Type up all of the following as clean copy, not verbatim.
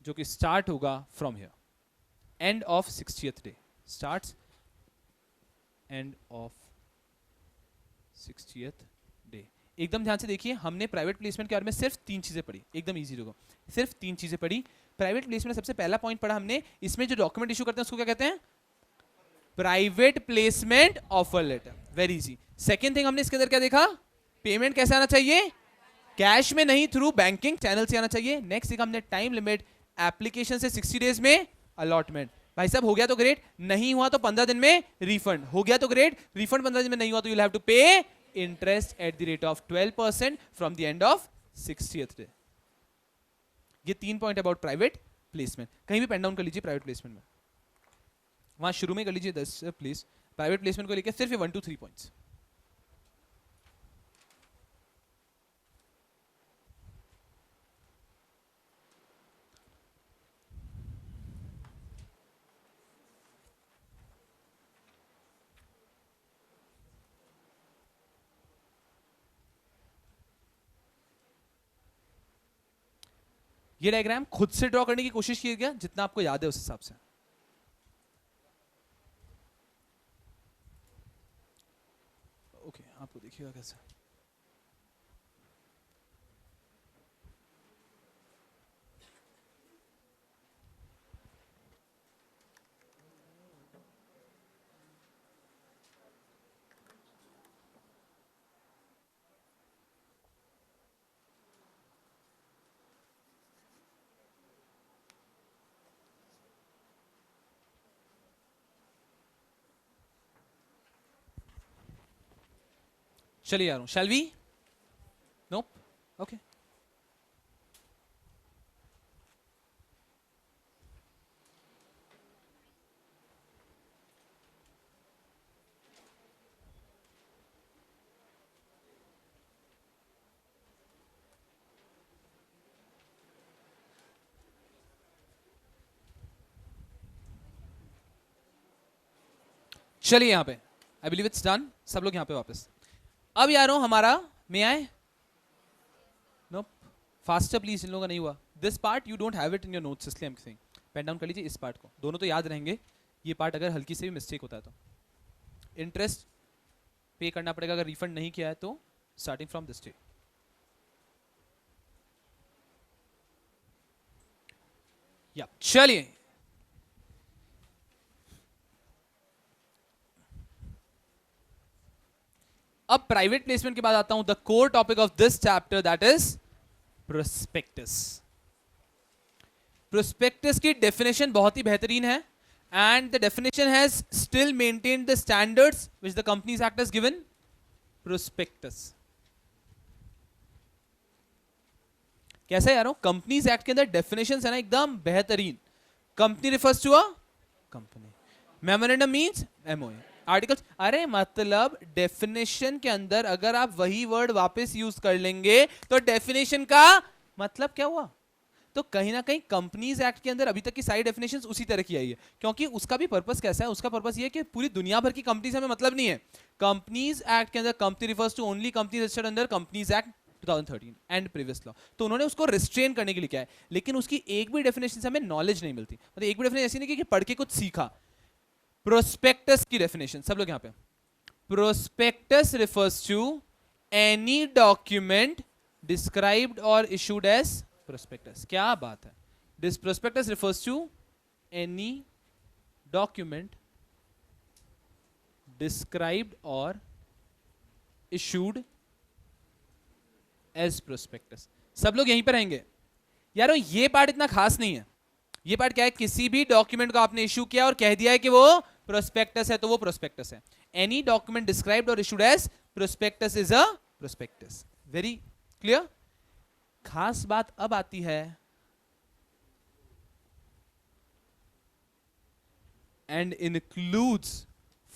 जो कि स्टार्ट होगा from here, end of 60th day, starts end of 60th day. एकदम ध्यान से देखिए, हमने प्राइवेट प्लेसमेंट के बारे में सिर्फ 3 चीजें पढ़ी, एकदम इजी होगा, सिर्फ 3 चीजें पढ़ी। प्राइवेट प्लेसमेंट सबसे पहला पॉइंट पढ़ा हमने, इसमें जो डॉक्यूमेंट इशू करते हैं उसको क्या कहते हैं? Private placement offer letter, very easy. Second thing हमने इसके अंदर क्या देखा? पेमेंट कैसे आना चाहिए? कैश में नहीं, थ्रू बैंकिंग चैनल से आना चाहिए। नेक्स्ट थिंग हमने टाइम लिमिट, एप्लीकेशन से 60 डेज में अलॉटमेंट। भाई साहब हो गया तो ग्रेट, नहीं हुआ तो 15 दिन में रिफंड, हो गया तो ग्रेट, रिफंड 15 दिन में नहीं हुआ तो यू विल हैव टू पे interest at the rate of 12% from the end of 60th day. ये 3 पॉइंट अबाउट प्राइवेट प्लेसमेंट। कहीं भी पेन डाउन कर लीजिए प्राइवेट प्लेसमेंट में, वहां शुरू में कर लीजिए 10 प्लीज, प्राइवेट प्लेसमेंट को लेकर सिर्फ 1 to 3 पॉइंट्स। ये डायग्राम खुद से ड्रॉ करने की कोशिश कीजिएगा जितना आपको याद है उस हिसाब से। ओके, आपको देखिएगा कैसे। चलिए यार, शैल वी? Nope, okay. चलिए यहां पे, आई बिलीव इट्स डन। सब लोग यहां पे वापस। अब यारों हमारा, मे आए? नो, फास्टर प्लीज, इन लोगों का नहीं हुआ। This part you don't have it in your notes, इसलिए I am saying pen down कर लीजिए इस पार्ट को, दोनों तो याद रहेंगे। ये पार्ट अगर हल्की से भी मिस्टेक होता है तो इंटरेस्ट पे करना पड़ेगा, अगर रिफंड नहीं किया है तो स्टार्टिंग फ्रॉम दिस डे। या चलिए, अब प्राइवेट प्लेसमेंट के बाद आता हूं the core topic of this chapter, that is prospectus. Prospectus की डेफिनेशन बहुत ही बेहतरीन है, and the definition has still maintained the standards which the companies act has given. Prospectus कैसा है यारों? कंपनीज एक्ट के अंदर डेफिनेशंस है ना एकदम बेहतरीन। Company refers to a company, memorandum means MOA, articles. अरे मतलब डेफिनेशन के अंदर अगर आप वही वर्ड वापस यूज कर लेंगे तो डेफिनेशन का मतलब क्या हुआ? तो कहीं ना कहीं कंपनीज एक्ट के अंदर अभी तक की सारी डेफिनेशंस उसी तरह की आई है, क्योंकि उसका भी पर्पस कैसा है? उसका पर्पस ये है कि पूरी दुनिया भर की कंपनीज हमें मतलब नहीं है। कंपनीज एक्ट के अंदर company refers to only companies registered under companies act 2013 and previous law, तो उन्होंने उसको रिस्ट्रेन करने के लिए किया है। लेकिन उसकी एक भी डेफिनेशन से हमें नॉलेज नहीं मिलती, मतलब एक भी डेफिनेशन ऐसी नहीं कि पढ़ के कुछ सीखा। प्रोस्पेक्टस की डेफिनेशन सब लोग यहां पे, prospectus refers to any document described or issued as prospectus. क्या बात है! This prospectus refers to any document described or issued as prospectus. सब लोग यहीं पर रहेंगे यारो। ये पार्ट इतना खास नहीं है। ये पार्ट क्या है? किसी भी डॉक्यूमेंट को आपने इशू किया और कह दिया है कि वो प्रोस्पेक्टस है तो वो प्रोस्पेक्टस है। Any document described or issued as prospectus is a prospectus. Very clear. खास बात अब आती है, एंड इंक्लूड्स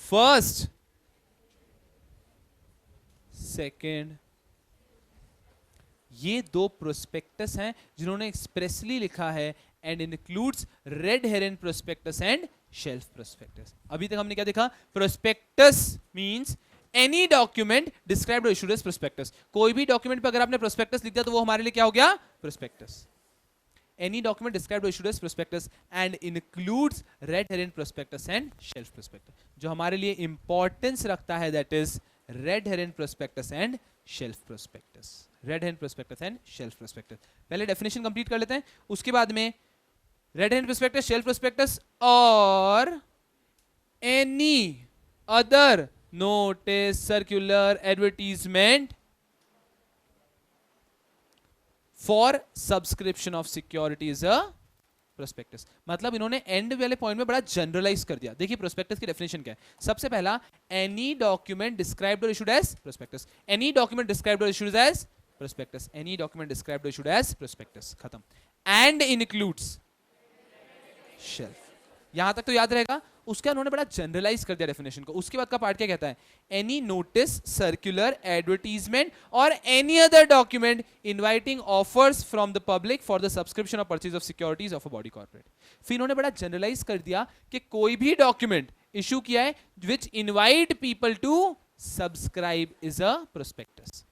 फर्स्ट, सेकेंड। ये दो प्रोस्पेक्टस हैं जिन्होंने एक्सप्रेसली लिखा है and includes red herring prospectus and shelf prospectus. अभी तक हमने क्या देखा? Prospectus means any document described or issued as prospectus. कोई भी डॉक्यूमेंट पे अगर आपने प्रोस्पेक्टस लिख दिया तो वो हमारे लिए क्या हो गया? Prospectus. any document described or issued as prospectus and includes red herring prospectus and shelf prospectus. जो हमारे लिए importance रखता है that is red herring prospectus and shelf prospectus. Red herring prospectus and shelf prospectus. पहले definition complete कर लेते हैं, उसके बाद में red herring prospectus, shelf prospectus और any other notice, circular, advertisement for subscription of security is a prospectus. मतलब इन्होंने एंड वाले पॉइंट में बड़ा जनरलाइज कर दिया. देखिए प्रोस्पेक्टस की डेफिनेशन क्या है. सबसे पहला any document described or issued as prospectus. Any document described or issued as prospectus. Any document described or issued as prospectus. खत्म. And includes shelf. यहां तक तो याद रहेगा. उसके उन्होंने बड़ा जनरलाइज कर दिया डेफिनेशन को. उसके बाद का पार्ट क्या कहता है? Any notice, circular, advertisement or any other document inviting offers from the public for the subscription or purchase of securities of a body corporate. फिर इन्होंने बड़ा जनरलाइज कर दिया कि कोई भी डॉक्यूमेंट इशू किया है which invite people to subscribe is a prospectus.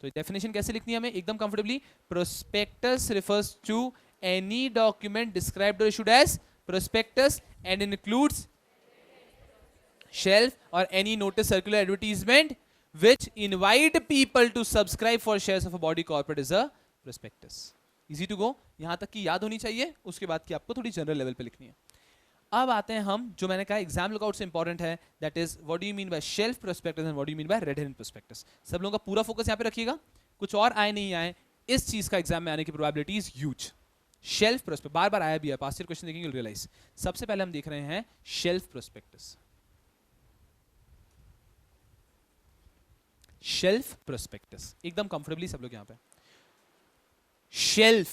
तो डेफिनेशन कैसे लिखनी है हमें एकदम comfortably? Prospectus refers to any document described or issued as prospectus and includes shelf or any notice, circular, advertisement which invite people to subscribe for shares of a body corporate is a prospectus. Easy to go. यहां तक की याद होनी चाहिए. उसके बाद की आपको थोड़ी जनरल लेवल पे लिखनी है. अब आते हैं हम जो मैंने कहा एग्जाम लुकआउट से इंपॉर्टेंट है, that is what do you mean bye shelf prospectus and what do you mean bye red herring prospectus. सब लोगों का पूरा फोकस यहां पे रखिएगा. कुछ और आए नहीं आए, इस चीज का एग्जाम में आने की probability is huge. Shelf prospect बार बार आया भी है, पास्ट ईयर क्वेश्चन देखेंगे रियलाइज. सबसे पहले हम देख रहे हैं शेल्फ प्रोस्पेक्टस. शेल्फ प्रोस्पेक्टस एकदम कंफर्टेबली सब लोग यहां पे. शेल्फ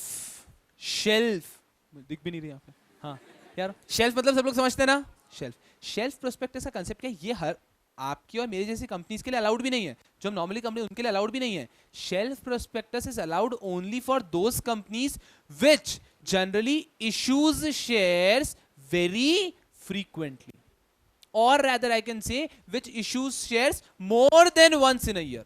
शेल्फ दिख भी नहीं रही यहां पे. हाँ यार, शेल्फ मतलब सब लोग समझते हैं ना. शेल्फ शेल्फ प्रोस्पेक्टस का कंसेप्ट क्या है? ये हर आपकी और मेरे जैसी कंपनीज के लिए अलाउड भी नहीं है. जो हम नॉर्मली कंपनी उनके लिए अलाउड भी नहीं है. Shelf prospectus is allowed only for those companies which generally issues shares very frequently, और rather I can say which issues shares more than once in a year.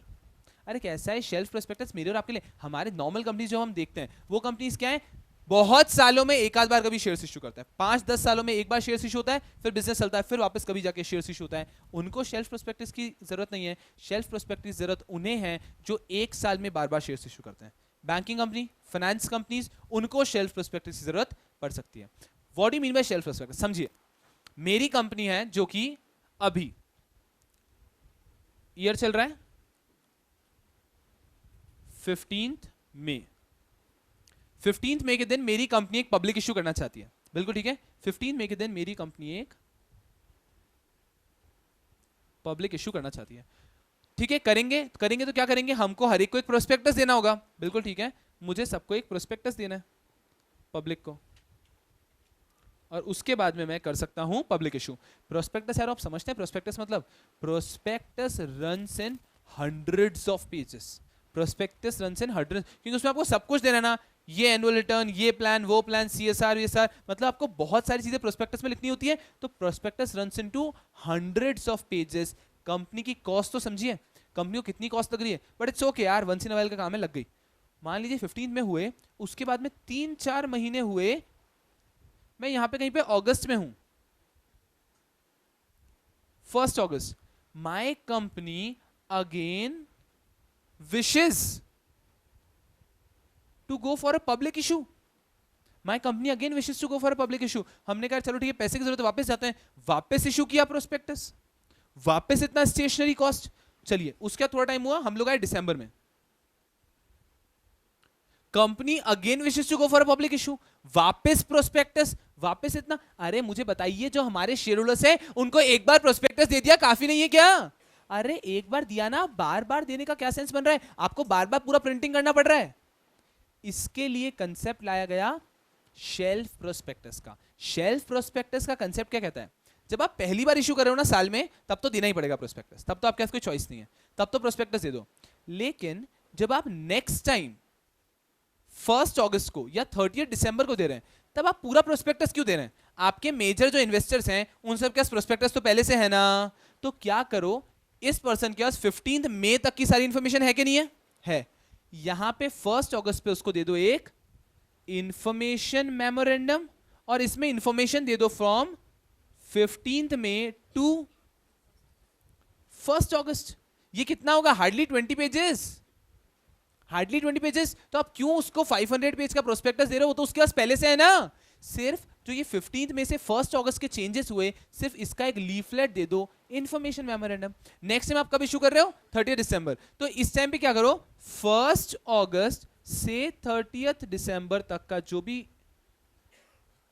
अरे कैसा है शेल्फ प्रोस्पेक्टस मेरे और आपके लिए? हमारे नॉर्मल कंपनीज जो हम देखते हैं वो कंपनीज क्या है? बहुत सालों में एक आध बार कभी शेयर्स इशू करता है. 5-10 सालों में एक बार शेयर्स इशू होता है, फिर बिजनेस चलता है, फिर वापस कभी जाके शेयर्स इशू होता है. उनको शेल्फ प्रोस्पेक्टस की जरूरत नहीं है. शेल्फ प्रोस्पेक्टस की जरूरत उन्हें है जो एक साल में बार बार शेयर्स इशू करते हैं. बैंकिंग कंपनी, फाइनेंस कंपनीज, उनको शेल्फ प्रोस्पेक्टस की जरूरत पड़ सकती है. What do you mean bye shelf prospectus? समझिए, मेरी कंपनी है जो कि अभी ईयर चल रहा है 15 मई. 15 मई के दिन मेरी कंपनी एक पब्लिक इश्यू करना चाहती है. बिल्कुल ठीक है. 15 मई के दिन मेरी कंपनी एक पब्लिक इश्यू करना चाहती है. ठीक है, करेंगे तो क्या करेंगे? हमको हर एक को एक प्रोस्पेक्टस देना होगा. बिल्कुल ठीक है. मुझे सबको एक प्रोस्पेक्टस देना है पब्लिक को, और उसके बाद में मैं कर सकता हूं पब्लिक इशू. प्रोस्पेक्टस यार आप समझते हैं प्रोस्पेक्टस मतलब? Prospectus runs in hundreds of pages. Prospectus runs in hundreds, क्योंकि उसमें आपको सब कुछ देना ना. ये एनुअल रिटर्न, ये प्लान, वो प्लान, सीएसआर, वीएसआर, मतलब आपको बहुत सारी चीजें प्रोस्पेक्टस में लिखनी होती है. तो prospectus runs into hundreds of pages. Company की कॉस्ट तो समझिए, कंपनी को कितनी कॉस्ट लग रही है. बट इट्स ओके यार, वंस इन अ व्हाइल का काम है, लग गई. मान लीजिए 15 में हुए, उसके बाद में 3-4 महीने हुए, मैं यहां पे कहीं पे अगस्त में हूं, 1 अगस्त. My company again wishes to go for a public issue. My company again wishes to go for a public issue. हमने कहा चलो ठीक है, पैसे की जरूरत है, वापस जाते हैं. वापस इशू किया प्रोस्पेक्टस, वापस इतना स्टेशनरी कॉस्ट. चलिए उसका थोड़ा टाइम हुआ, हम लोग आए दिसंबर में. Company again wishes to go for a public issue, वापस प्रोस्पेक्टस, वापस इतना. अरे मुझे बताइए, जो हमारे शेयर होल्डर्स हैं उनको एक बार प्रोस्पेक्टस दे दिया काफी नहीं है क्या? अरे एक बार दिया ना, बार बार देने का क्या सेंस बन रहा है? आपको बार बार पूरा प्रिंटिंग करना पड़ रहा है. इसके लिए कंसेप्ट लाया गया शेल्फ प्रोस्पेक्टस का. शेल्फ प्रोस्पेक्टस का कंसेप्ट क्या कहता है? जब आप पहली बार इशू कर रहे हो ना साल में, तब तो देना ही पड़ेगा प्रोस्पेक्टस, तब तो आपके पास कोई चॉइस नहीं है, तब तो प्रोस्पेक्टस दे दो. लेकिन जब आप नेक्स्ट टाइम 1 अगस्त को या 30 दिसंबर को दे रहे हैं, तब आप पूरा प्रोस्पेक्टस क्यों दे रहे हैं? आपके मेजर जो इन्वेस्टर्स हैं उन सब के पास प्रोस्पेक्टस तो पहले से है ना. तो क्या करो, इस पर्सन के पास 15 मई तक की सारी इंफॉर्मेशन है कि नहीं है? है. यहां पे 1 अगस्त पे उसको दे दो एक इंफॉर्मेशन मेमोरेंडम, और इसमें इंफॉर्मेशन दे दो फ्रॉम 15 मई टू 1 अगस्त। ये कितना होगा? Hardly 20 pages, hardly 20 pages. तो आप क्यों उसको 500 पेज का प्रोस्पेक्टस दे रहे हो? वो तो उसके पास पहले से है ना। सिर्फ जो ये 15 में से 1 अगस्त के चेंजेस हुए, सिर्फ इसका एक लीफलेट दे दो, इंफॉर्मेशन मेमोरेंडम। नेक्स्ट टाइम आप कब इशू कर रहे हो? 30 दिसंबर। तो इस टाइम पे क्या करो, 1 अगस्त से 30 दिसंबर तक का जो भी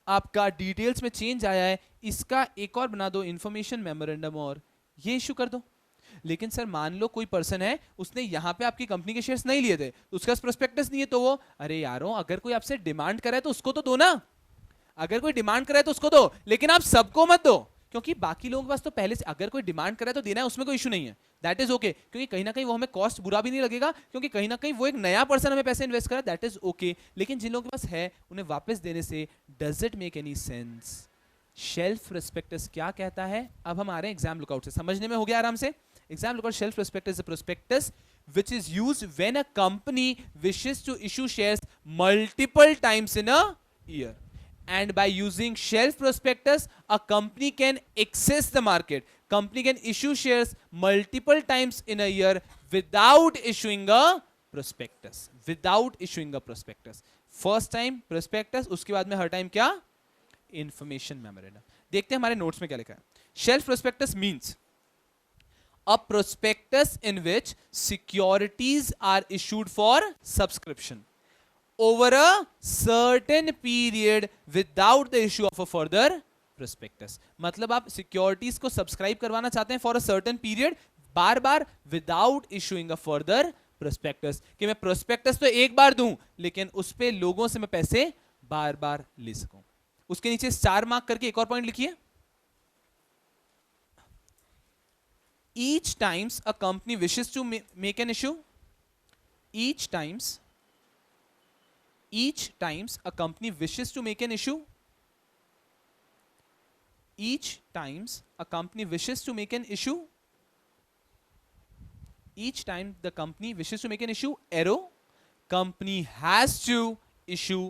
आपका डिटेल्स में चेंज आया है, इसका एक और बना दो इंफॉर्मेशन मेमोरेंडम, और ये इशू कर दो। लेकिन सर मान लो कोई पर्सन है, उसने यहां पे आपकी कंपनी के शेयर्स नहीं लिए थे, उसके पास प्रोस्पेक्टस नहीं है, तो वो, अरे यारों अगर कोई आपसे डिमांड करे तो उसको तो दो ना, अगर कोई डिमांड करे तो उसको दो, लेकिन आप सबको मत दो, क्योंकि बाकी लोगों के पास तो पहले से, अगर कोई डिमांड करे तो देना है, उसमें कोई इशू नहीं है, दैट इज ओके, क्योंकि कहीं ना कहीं वो हमें कॉस्ट बुरा भी नहीं लगेगा, क्योंकि कहीं ना कहीं वो एक नया पर्सन हमें पैसे इन्वेस्ट करा, दैट इज ओके। लेकिन जिन लोगों के पास है उन्हें वापस देने से does it make any sense? Shelf prospectus क्या कहता है? अब हम आ रहे हैं एग्जाम लुकआउट से, समझने में हो गया आराम से। Exam lookout shelf prospectus is a prospectus which is used when a company wishes to issue shares multiple times in a year. And by using shelf prospectus, a company can access the market. Company can issue shares multiple times in a year without issuing a prospectus. Without issuing a prospectus. First time prospectus, उसके बाद में हर time क्या? Information memorandum. देखते हैं हमारे notes में क्या लिखा है। Shelf prospectus means a prospectus in which securities are issued for subscription over a certain period without the issue of a further prospectus. मतलब आप सिक्योरिटीज को सब्सक्राइब करवाना चाहते हैं for a certain period, bar bar, without issuing a further prospectus, कि मैं prospectus तो एक बार दूं लेकिन उस पे लोगों से मैं पैसे बार बार ले सकूं। उसके नीचे स्टार मार्क करके एक और पॉइंट लिखिए, each times a company wishes to make an issue, each times a company wishes to make an issue, each times a company wishes to make an issue, each time the company wishes to make an issue, arrow, company has to issue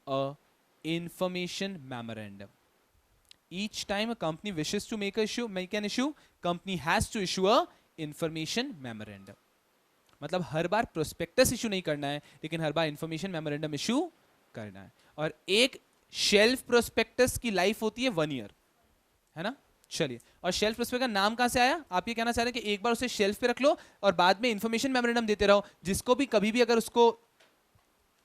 a information memorandum. Each time a company wishes to make an issue, company has to issue a information memorandum. मतलब हर बार prospectus issue नहीं करना है, लेकिन हर बार information memorandum issue करना है। और एक shelf prospectus की लाइफ होती है 1 ईयर, है ना। चलिए, और शेल्फ प्रोस्पेक्टस का नाम कहां से आया? आप ये कहना चाह रहे हैं कि एक बार उसे शेल्फ पे रख लो और बाद में इंफॉर्मेशन मेमोरेंडम देते रहो, जिसको भी कभी भी अगर उसको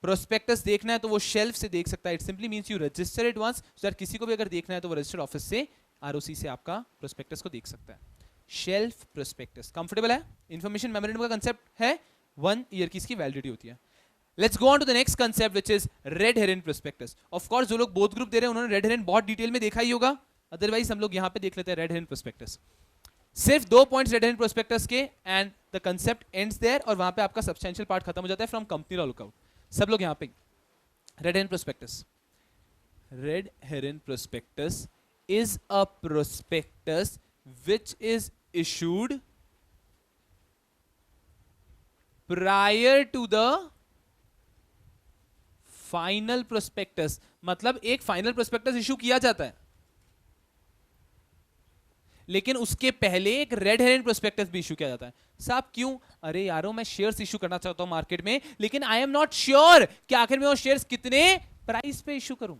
प्रोस्पेक्टस देखना है तो वो शेल्फ से देख सकता है। It simply means you register it once, so that किसी को भी अगर देखना है तो वो रजिस्टर्ड ऑफिस से, आरओसी से आपका प्रोस्पेक्टस को देख सकता है। शेल्फ प्रोस्पेक्टस कंफर्टेबल है? इंफॉर्मेशन मेमोरेंडम का कंसेप्ट है 1 ईयर की इसकी वैलिडिटी होती है। Let's go on to the next concept which is red herring prospectus. Of course जो लोग बोथ ग्रुप दे रहे हैं उन्होंने रेड हेरन बहुत डिटेल में देखा ही होगा, अदरवाइज हम लोग यहां पे देख लेते हैं रेड हेरन प्रोस्पेक्टस। सिर्फ 2 पॉइंट्स रेड हेरन प्रोस्पेक्टस के and the concept ends there, और वहां पे आपका सब्सटेंशियल पार्ट खत्म हो जाता है फ्रॉम कंपनी लॉ लुकआउट। सब लोग यहां पे red herring prospectus. Red herring prospectus is a prospectus which is issued prior to the final prospectus। मतलब एक फाइनल प्रोस्पेक्टस इशू किया जाता है, लेकिन उसके पहले एक रेड हेरन प्रोस्पेक्टस भी इशू किया जाता है। साहब क्यों? अरे यारो मैं शेयर्स इशू करना चाहता हूं मार्केट में, लेकिन आई एम नॉट श्योर कि आखिर में वो शेयर्स कितने प्राइस पे इशू करूं।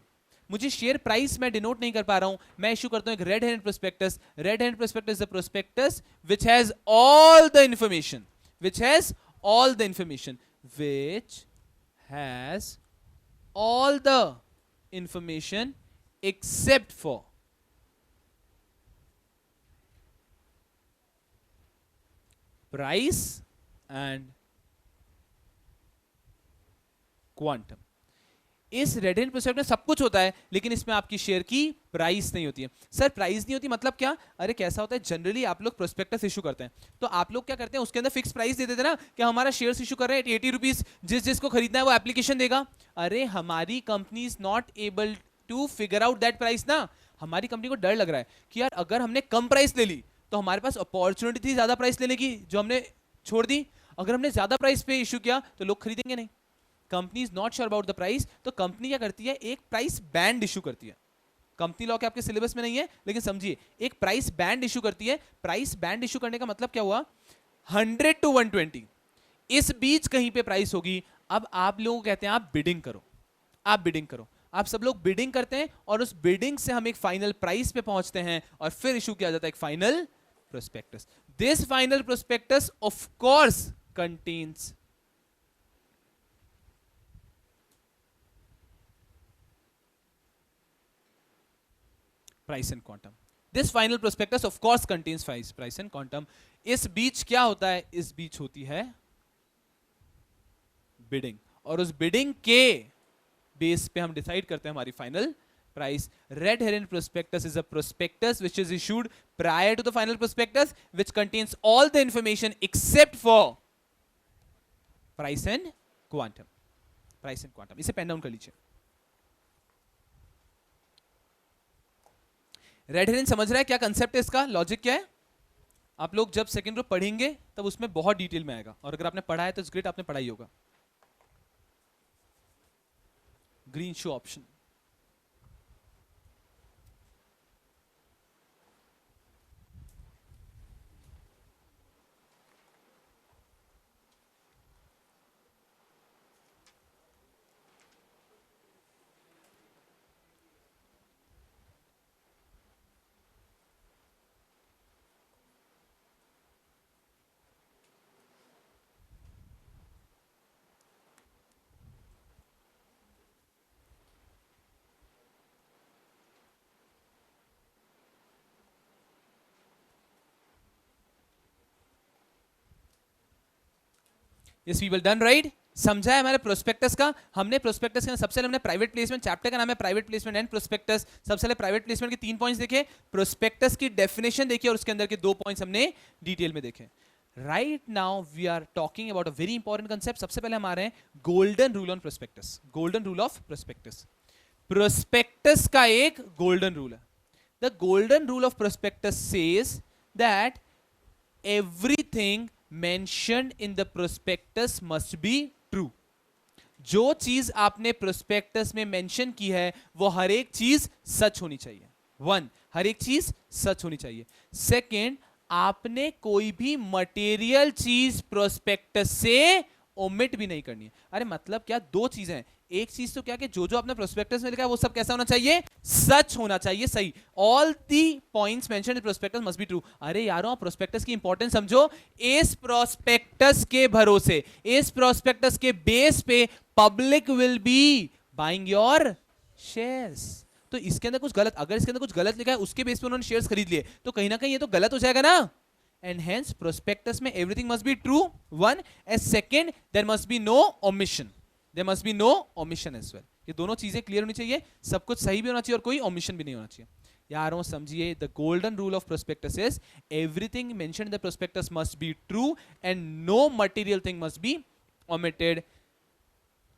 मुझे शेयर प्राइस मैं डिनोट नहीं कर पा रहा हूं, मैं इशू करता हूं एक red herring prospectus. Red herring prospectus is the prospectus which has all the information, which has all the information, which has all the information except for price and quantum। इस रेड हेरन प्रोस्पेक्टस में सब कुछ होता है, लेकिन इसमें आपकी share की प्राइस नहीं होती है। सर प्राइस नहीं होती मतलब क्या? अरे कैसा होता है, जनरली आप लोग प्रोस्पेक्टस इशू करते हैं तो आप लोग क्या करते हैं, उसके अंदर फिक्स प्राइस दे देते हैं ना कि हमारा शेयर्स इशू कर रहे हैं 80 रुपीज, जिसको खरीदना है वो एप्लीकेशन देगा। अरे हमारी company is not able to figure out that price ना। हमारी कंपनी को डर लग रहा है कि यार अगर हमने कम प्राइस ले ली तो हमारे पास अपॉर्चुनिटी थी ज्यादा प्राइस लेने की, जो हमने छोड़ दी। अगर हमने ज्यादा प्राइस पे इशू किया तो लोग खरीदेंगे नहीं. Company is not sure about the price, तो कंपनी क्या करती है, एक प्राइस बैंड इशू करती है. कंपनी लॉ के आपके सिलेबस में नहीं है, लेकिन समझिए एक प्राइस बैंड इशू करती है. प्राइस बैंड इशू करने का मतलब क्या हुआ, 100 to 120 इस बीच कहीं पे प्राइस होगी. अब आप लोगों को कहते हैं आप बिडिंग करो, आप बिडिंग करो. आप सब लोग बिडिंग करते हैं और उस बिडिंग से हम एक फाइनल प्राइस पे पहुंचते हैं और फिर इशू किया जाता है एक final prospectus. This final prospectus of course contains price and quantum. This final prospectus of course contains price and quantum. इस बीच क्या होता है, इस बीच होती है बिडिंग, और उस बिडिंग के बेस पे हम डिसाइड करते हैं हमारी final price. Red herring prospectus is a prospectus which is issued prior to the final prospectus which contains all the information except for price and quantum. Price and quantum, इसे pen down कर लीजिए. Red हेरेन समझ रहा है क्या concept है, इसका logic क्या है. आप लोग जब सेकंड ग्रुप पढ़ेंगे तब उसमें बहुत डिटेल में आएगा, और अगर आपने पढ़ा है तो ग्रेट, आपने पढ़ाई होगा. Green show option. Yes we will done right. समझा है हमारे प्रोस्पेक्टस का. हमने प्रोस्पेक्टस का सबसे पहले हमने प्राइवेट प्लेसमेंट, चैप्टर का नाम है प्राइवेट प्लेसमेंट एंड प्रोस्पेक्टस. सबसे पहले प्राइवेट प्लेसमेंट के 3 पॉइंट्स देखे, प्रोस्पेक्टस की डेफिनेशन देखी और उसके अंदर के 2 पॉइंट्स हमने डिटेल में देखे. Right now we are talking about a very important concept. सबसे पहले हम आ रहे हैं golden rule on prospectus. Golden rule of prospectus. Prospectus का एक गोल्डन रूल है. The golden rule of prospectus says that everything mentioned in the prospectus must be true. जो चीज आपने प्रोस्पेक्टस में मेंशन की है वो हर एक चीज सच होनी चाहिए. 1, हर एक चीज सच होनी चाहिए. सेकंड, आपने कोई भी मटेरियल चीज प्रोस्पेक्टस से ओमिट भी नहीं करनी है. अरे मतलब क्या, 2 चीजें हैं. एक चीज तो क्या कि जो जो आपने प्रोस्पेक्टस में लिखा है वो सब कैसा होना चाहिए, सच होना चाहिए, सही. All the points mentioned in prospectus must be true. अरे यारों, आप प्रोस्पेक्टस की इंपॉर्टेंस समझो. इस प्रोस्पेक्टस के भरोसे, इस प्रोस्पेक्टस के बेस पे public will be buying your shares. तो इसके अंदर कुछ गलत, अगर इसके अंदर कुछ गलत लिखा है उसके बेस पे उन्होंने शेयर्स खरीद लिए, तो कहीं ना कहीं ये तो गलत हो जाएगा ना. And hence prospectus में everything must be true, 1, and second there must be no omission. There must be no omission as well. ये दोनों चीजें क्लियर होनी चाहिए. सब कुछ सही भी होना चाहिए और कोई omission भी नहीं होना चाहिए. यारों समझिए, the golden rule of prospectus is everything mentioned in the prospectus must be true and no material thing must be omitted.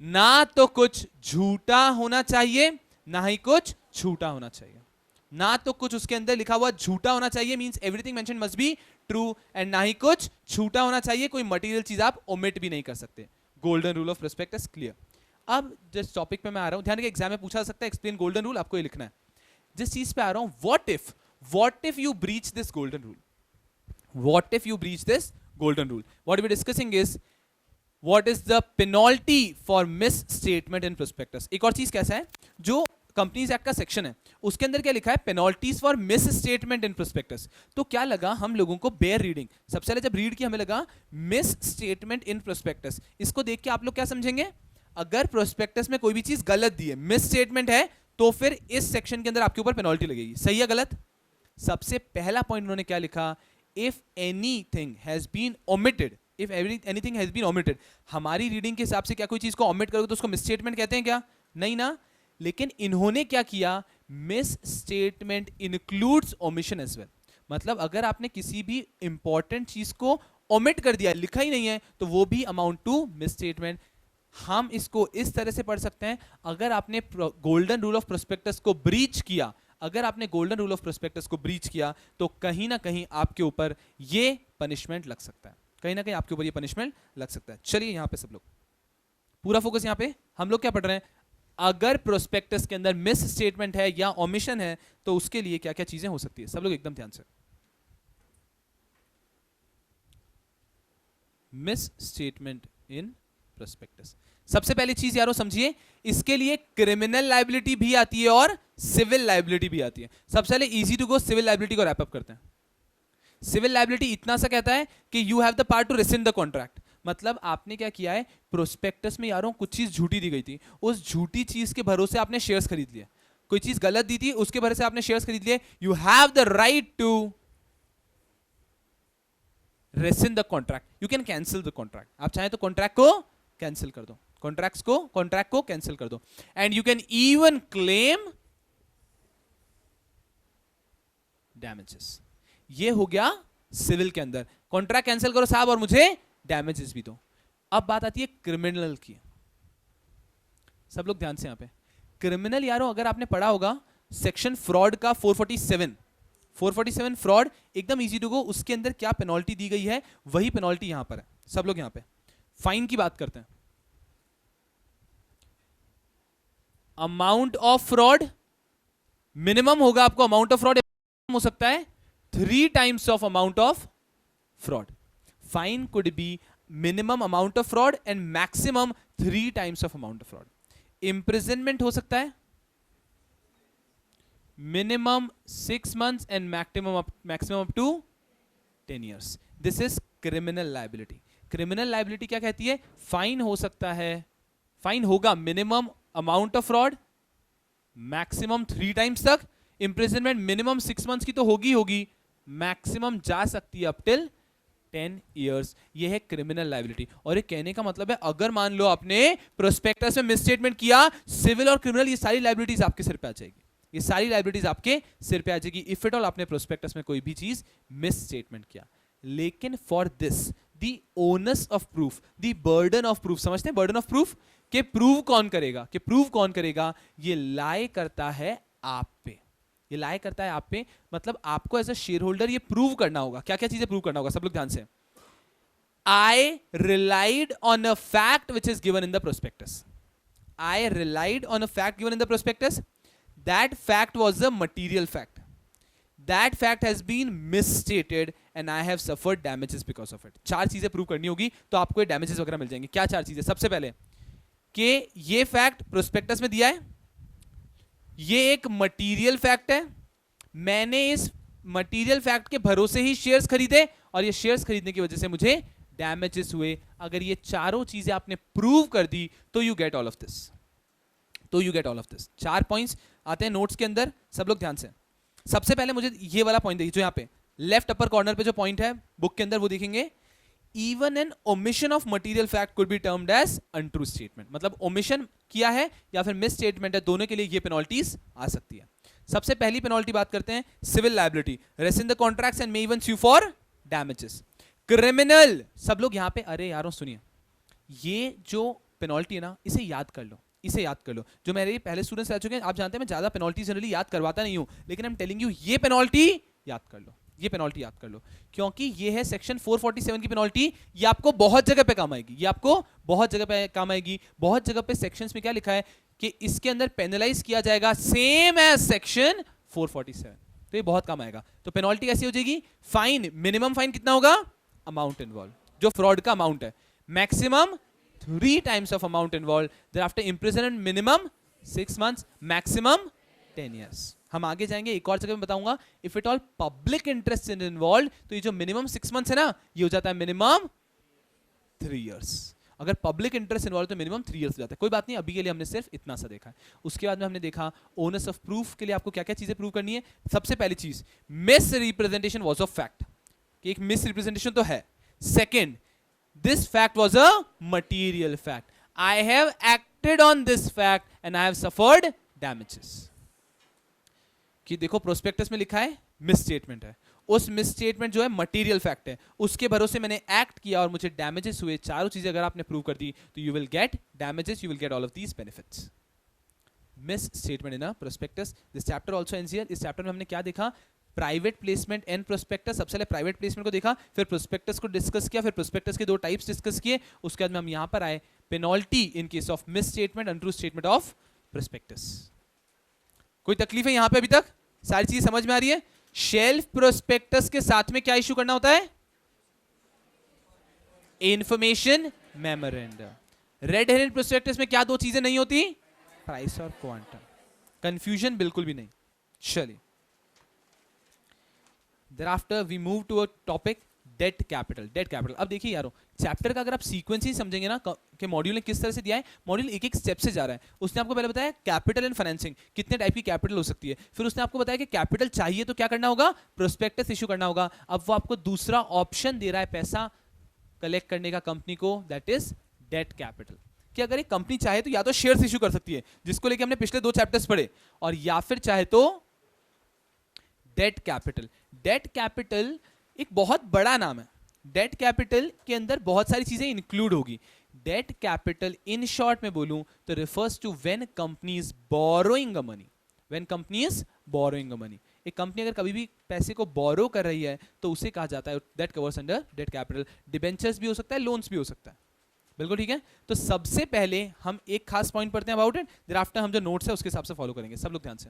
ना तो कुछ झूठा होना चाहिए, ना ही कुछ झूठा होना चाहिए. ना तो कुछ उसके अंदर लिखा हुआ झूठा होना चाहिए, means everything mentioned must be true, and ना ही कुछ झूठा होना चाहिए, कोई मटेरियल चीज आप ओमिट भी नहीं कर सकते. Golden rule of prospectus clear. अब जिस टॉपिक पे मैं आ रहा हूं, ध्यान रखिए, एग्जाम में पूछा जा सकता है एक्सप्लेन गोल्डन रूल, आपको ये लिखना है. जिस चीज पे आ रहा हूं, what if you breach this golden rule. What if you breach this golden rule. What we discussing is what is the penalty for misstatement in prospectus. एक और चीज कैसा है, जो कंपनीज एक्ट का सेक्शन है उसके अंदर क्या लिखा है, penalties for misstatement in prospectus. तो क्या लगा हम लोगों को, बेयर रीडिंग. सबसे पहले जब रीड किया हमें लगा मिस स्टेटमेंट इन प्रोस्पेक्टस. इसको देख के आप लोग क्या समझेंगे, अगर प्रोस्पेक्टस में कोई भी चीज गलत दी है, मिस स्टेटमेंट है, तो फिर इस सेक्शन के अंदर आपके ऊपर पेनल्टी लगेगी. सही है गलत. सबसे पहला पॉइंट उन्होंने क्या लिखा, if anything has been omitted, if anything has been omitted. हमारी रीडिंग के हिसाब से क्या कोई चीज को ओमिट करोगे तो उसको मिस स्टेटमेंट कहते हैं क्या, नहीं ना. लेकिन इन्होंने क्या किया, misstatement includes omission as well. मतलब अगर आपने किसी भी इंपॉर्टेंट चीज को ओमिट कर दिया, लिखा ही नहीं है, तो वो भी अमाउंट टू मिस स्टेटमेंट. हम इसको इस तरह से पढ़ सकते हैं, अगर आपने गोल्डन रूल ऑफ प्रोस्पेक्टस को ब्रीच किया, अगर आपने गोल्डन रूल ऑफ प्रोस्पेक्टस को ब्रीच किया, तो कहीं ना कहीं आपके ऊपर ये पनिशमेंट लग सकता है, कहीं ना कहीं आपके ऊपर ये पनिशमेंट लग सकता है। चलिए यहाँ पे सब लोग पूरा फोकस, यहाँ पे हम लोग क्या पढ़ रहे हैं, अगर प्रोस्पेक्टस के अंदर मिस स्टेटमेंट है या ओमिशन है तो उसके लिए क्या क्या चीजें हो सकती है। सब लोग एकदम ध्यान से, मिस स्टेटमेंट इन प्रोस्पेक्टस। सबसे पहली चीज यारों समझिए, इसके लिए क्रिमिनल लाइबिलिटी भी आती है और सिविल लाइबिलिटी भी आती है। सबसे पहले easy to go civil liability को रैप अप करते हैं। सिविल लाइबिलिटी इतना सा कहता है कि you have the power to rescind the contract. मतलब आपने क्या किया है, प्रोस्पेक्टस में यारों कुछ चीज झूठी दी गई थी, उस झूठी चीज के भरोसे आपने शेयर्स खरीद लिए, कोई चीज गलत दी थी उसके भरोसे आपने शेयर्स खरीद लिए, you have the right to rescind the contract, you can cancel the contract। आप चाहें तो कॉन्ट्रैक्ट को कैंसिल कर दो, कॉन्ट्रैक्ट को कैंसिल कर दो, and you can even claim damages. ये हो गया सिविल के अंदर, कॉन्ट्रैक्ट कैंसिल करो साहब और मुझे डैमेजेस भी दो। अब बात आती है क्रिमिनल की। सब लोग ध्यान से, यहां पे क्रिमिनल यारों अगर आपने पढ़ा होगा सेक्शन फ्रॉड का 447 फ्रॉड, एकदम इजी टू गो, उसके अंदर क्या पेनल्टी दी गई है वही पेनल्टी यहां पर है। सब लोग यहां पे फाइन की बात करते हैं। अमाउंट ऑफ फ्रॉड मिनिमम होगा, आपको अमाउंट ऑफ फ्रॉड हो सकता है 3 times of amount of fraud. Fine could be minimum amount of fraud and maximum 3 times of amount of fraud. Imprisonment हो सकता है minimum 6 months and maximum up to 10 years। this is criminal liability। criminal liability क्या कहती है, fine हो सकता है, fine होगा minimum amount of fraud, maximum 3 times तक, इंप्रिजनमेंट मिनिमम 6 months की तो होगी, मैक्सिमम जा सकती है अप टिल 10 years। ये है क्रिमिनल लाइबिलिटी। और ये कहने का मतलब है अगर मान लो आपने प्रोस्पेक्टस में मिसस्टेटमेंट किया, सिविल और क्रिमिनल ये सारी लाइबिलिटीज आपके सिर पे आ जाएगी, ये सारी लाइबिलिटीज आपके सिर पे आ जाएगी इफ इट ऑल आपने प्रोस्पेक्टस में कोई भी चीज मिस स्टेटमेंट किया। लेकिन for this the onus of proof, the burden of proof, समझते हैं बर्डन ऑफ प्रूफ के प्रूव कौन करेगा, ये लाई करता है आप पे, ये लाई करता है आप पे। मतलब आपको एज अ शेयर होल्डर ये प्रूव करना होगा, क्या क्या चीजें प्रूव करना होगा। सब लोग ध्यान से, I relied on a fact which is given in the prospectus। I relied on a fact given in the prospectus। That fact was a material fact। That fact has been misstated and I have suffered damages because of it। 4 चीजें prove करनी होगी तो आपको ये damages वगैरह मिल जाएंगे। क्या 4 चीजें, सबसे पहले कि ये फैक्ट प्रोस्पेक्टस में दिया है, ये एक मटीरियल फैक्ट है, मैंने इस मटीरियल फैक्ट के भरोसे ही शेयर्स खरीदे और ये शेयर्स खरीदने की वजह से मुझे डैमेजेस हुए। अगर ये चारों चीजें आपने प्रूव कर दी तो you get all of this, 4 points आते हैं नोट्स के अंदर। सब लोग ध्यान से, सबसे पहले मुझे ये वाला पॉइंट देखिए, जो यहाँ पे लेफ्ट अपर कॉर्नर पे जो पॉइंट है बुक के अंदर वो देखेंगे, even an omission of material fact could be termed as untrue statement. मतलब ओमिशन किया है या फिर मिस स्टेटमेंट है, दोनों के लिए ये पेनल्टीज आ सकती है। सबसे पहली पेनल्टी बात करते हैं civil liability, rescind the contracts and may even sue for damages. Criminal, सब लोग यहां पे अरे यारों सुनिए, ये जो पेनल्टी है ना इसे याद कर लो, इसे याद कर लो। जो मेरे पहले स्टूडेंट्स रह चुके हैं, आप जानते हैं मैं ज्यादा पेनल्टी जनरली याद करवाता नहीं हूं, लेकिन आई एम टेलिंग यू ये पेनल्टी याद कर लो, ये पेनल्टी याद कर लो, क्योंकि ये है सेक्शन 447 की पेनल्टी। ये आपको बहुत जगह पे काम आएगी, ये आपको बहुत जगह पे काम आएगी। बहुत जगह पे सेक्शंस में क्या लिखा है कि इसके अंदर पेनलाइज किया जाएगा सेम एज सेक्शन 447, तो ये बहुत काम आएगा। तो पेनल्टी कैसी हो जाएगी, फाइन, मिनिमम फाइन कितना होगा, अमाउंट इन्वॉल्व, जो फ्रॉड का अमाउंट है, maximum 3 times of amount involved, thereafter imprisonment minimum 6 months, maximum 10 years। हम आगे जाएंगे, एक और जगह में बताऊंगा if it all public interest in involve, तो ये जो मिनिमम 6 months है ना, ये हो जाता है मिनिमम 3 years। अगर पब्लिक इंटरेस्ट इन्वॉल्व तो मिनिमम 3 years हो जाता है। कोई बात नहीं, अभी के लिए हमने सिर्फ इतना सा देखा है। उसके बाद में हमने देखा ओनस ऑफ प्रूफ के लिए आपको क्या क्या चीजें प्रूव करनी है। सबसे पहली चीज miss representation was of fact, कि एक मिस रिप्रेजेंटेशन तो है। Second, this fact was a material fact, I have acted on this fact and I have suffered damages। कि देखो प्रोस्पेक्टस में लिखा है मिस स्टेटमेंट है, उस मिस स्टेटमेंट जो है मटेरियल फैक्ट है, उसके भरोसे मैंने एक्ट किया और मुझे डैमेजेस हुए। चारों चीजें अगर आपने प्रूव कर दी तो you will get damages, you will get all of these benefits. Miss statement in a prospectus, this chapter also ends here. इस चैप्टर में हमने क्या देखा, प्राइवेट प्लेसमेंट एंड प्रोस्पेक्टस। सबसे पहले प्राइवेट प्लेसमेंट को देखा, फिर प्रोस्पेक्टस को डिस्कस किया, फिर प्रोस्पेक्टस के दो टाइप्स डिस्कस किए, उसके बाद में हम यहां पर आए penalty in case of miss statement, untrue statement of prospectus. कोई तकलीफ है यहां पे अभी तक? सारी चीज समझ में आ रही है? शेल्फ प्रोस्पेक्टस के साथ में क्या इशू करना होता है? Information memorandum. Red herring prospectus में क्या दो चीजें नहीं होती? प्राइस और क्वांटम। कंफ्यूजन बिल्कुल भी नहीं। चलिए, thereafter we move to a topic debt capital. Debt capital, अब देखिए यारों, चैप्टर का अगर आप सीक्वेंस ही समझेंगे ना कि मॉड्यूल ने किस तरह से दिया है, मॉड्यूल एक एक स्टेप से जा रहा है। उसने आपको पहले बताया कैपिटल एंड फाइनेंसिंग, कितने टाइप की कैपिटल हो सकती है, फिर उसने आपको बताया कि कैपिटल चाहिए तो क्या करना होगा? प्रोस्पेक्टस इशू करना होगा। अब वो आपको दूसरा ऑप्शन दे रहा है पैसा कलेक्ट करने का कंपनी को, दैट इज डेट कैपिटल। कि अगर एक कंपनी चाहे तो या तो शेयर्स इशू कर सकती है, जिसको लेके हमने पिछले 2 चैप्टर्स पढ़े, और या फिर चाहे तो डेट कैपिटल। डेट कैपिटल एक बहुत बड़ा नाम है। डेट कैपिटल के अंदर बहुत सारी चीजें इंक्लूड होगी। डेट कैपिटल इन शॉर्ट में बोलूं तो refers to when company is borrowing a money. When company is borrowing a money, एक कंपनी अगर कभी भी पैसे को बोरो कर रही है तो उसे कहा जाता है that covers under debt capital. Debentures भी हो सकता है, लोन्स भी हो सकता है। बिल्कुल ठीक है। तो सबसे पहले हम एक खास पॉइंट पढ़ते हैं अबाउट इट, देयर आफ्टर हम जो नोट्स है उसके हिसाब से फॉलो करेंगे। सब लोग ध्यान से,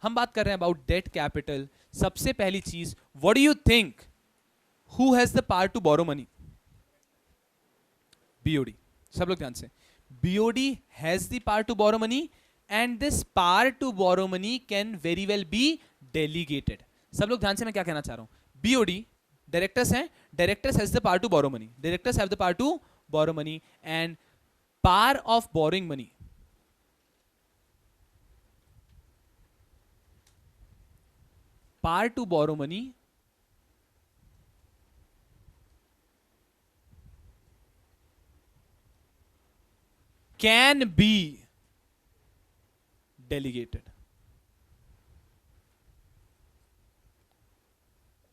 हम बात कर रहे हैं अबाउट डेट कैपिटल। सबसे पहली चीज, what do you think who has the power to borrow money? BOD. सब लोग ध्यान से, BOD has the power to borrow money and this power to borrow money can very well be delegated. सब लोग ध्यान से, मैं क्या कहना चाह रहा हूं। बीओडी डायरेक्टर्स हैं, directors has the power to borrow money, directors have the power to borrow money, and power of borrowing money power to borrow money can be delegated।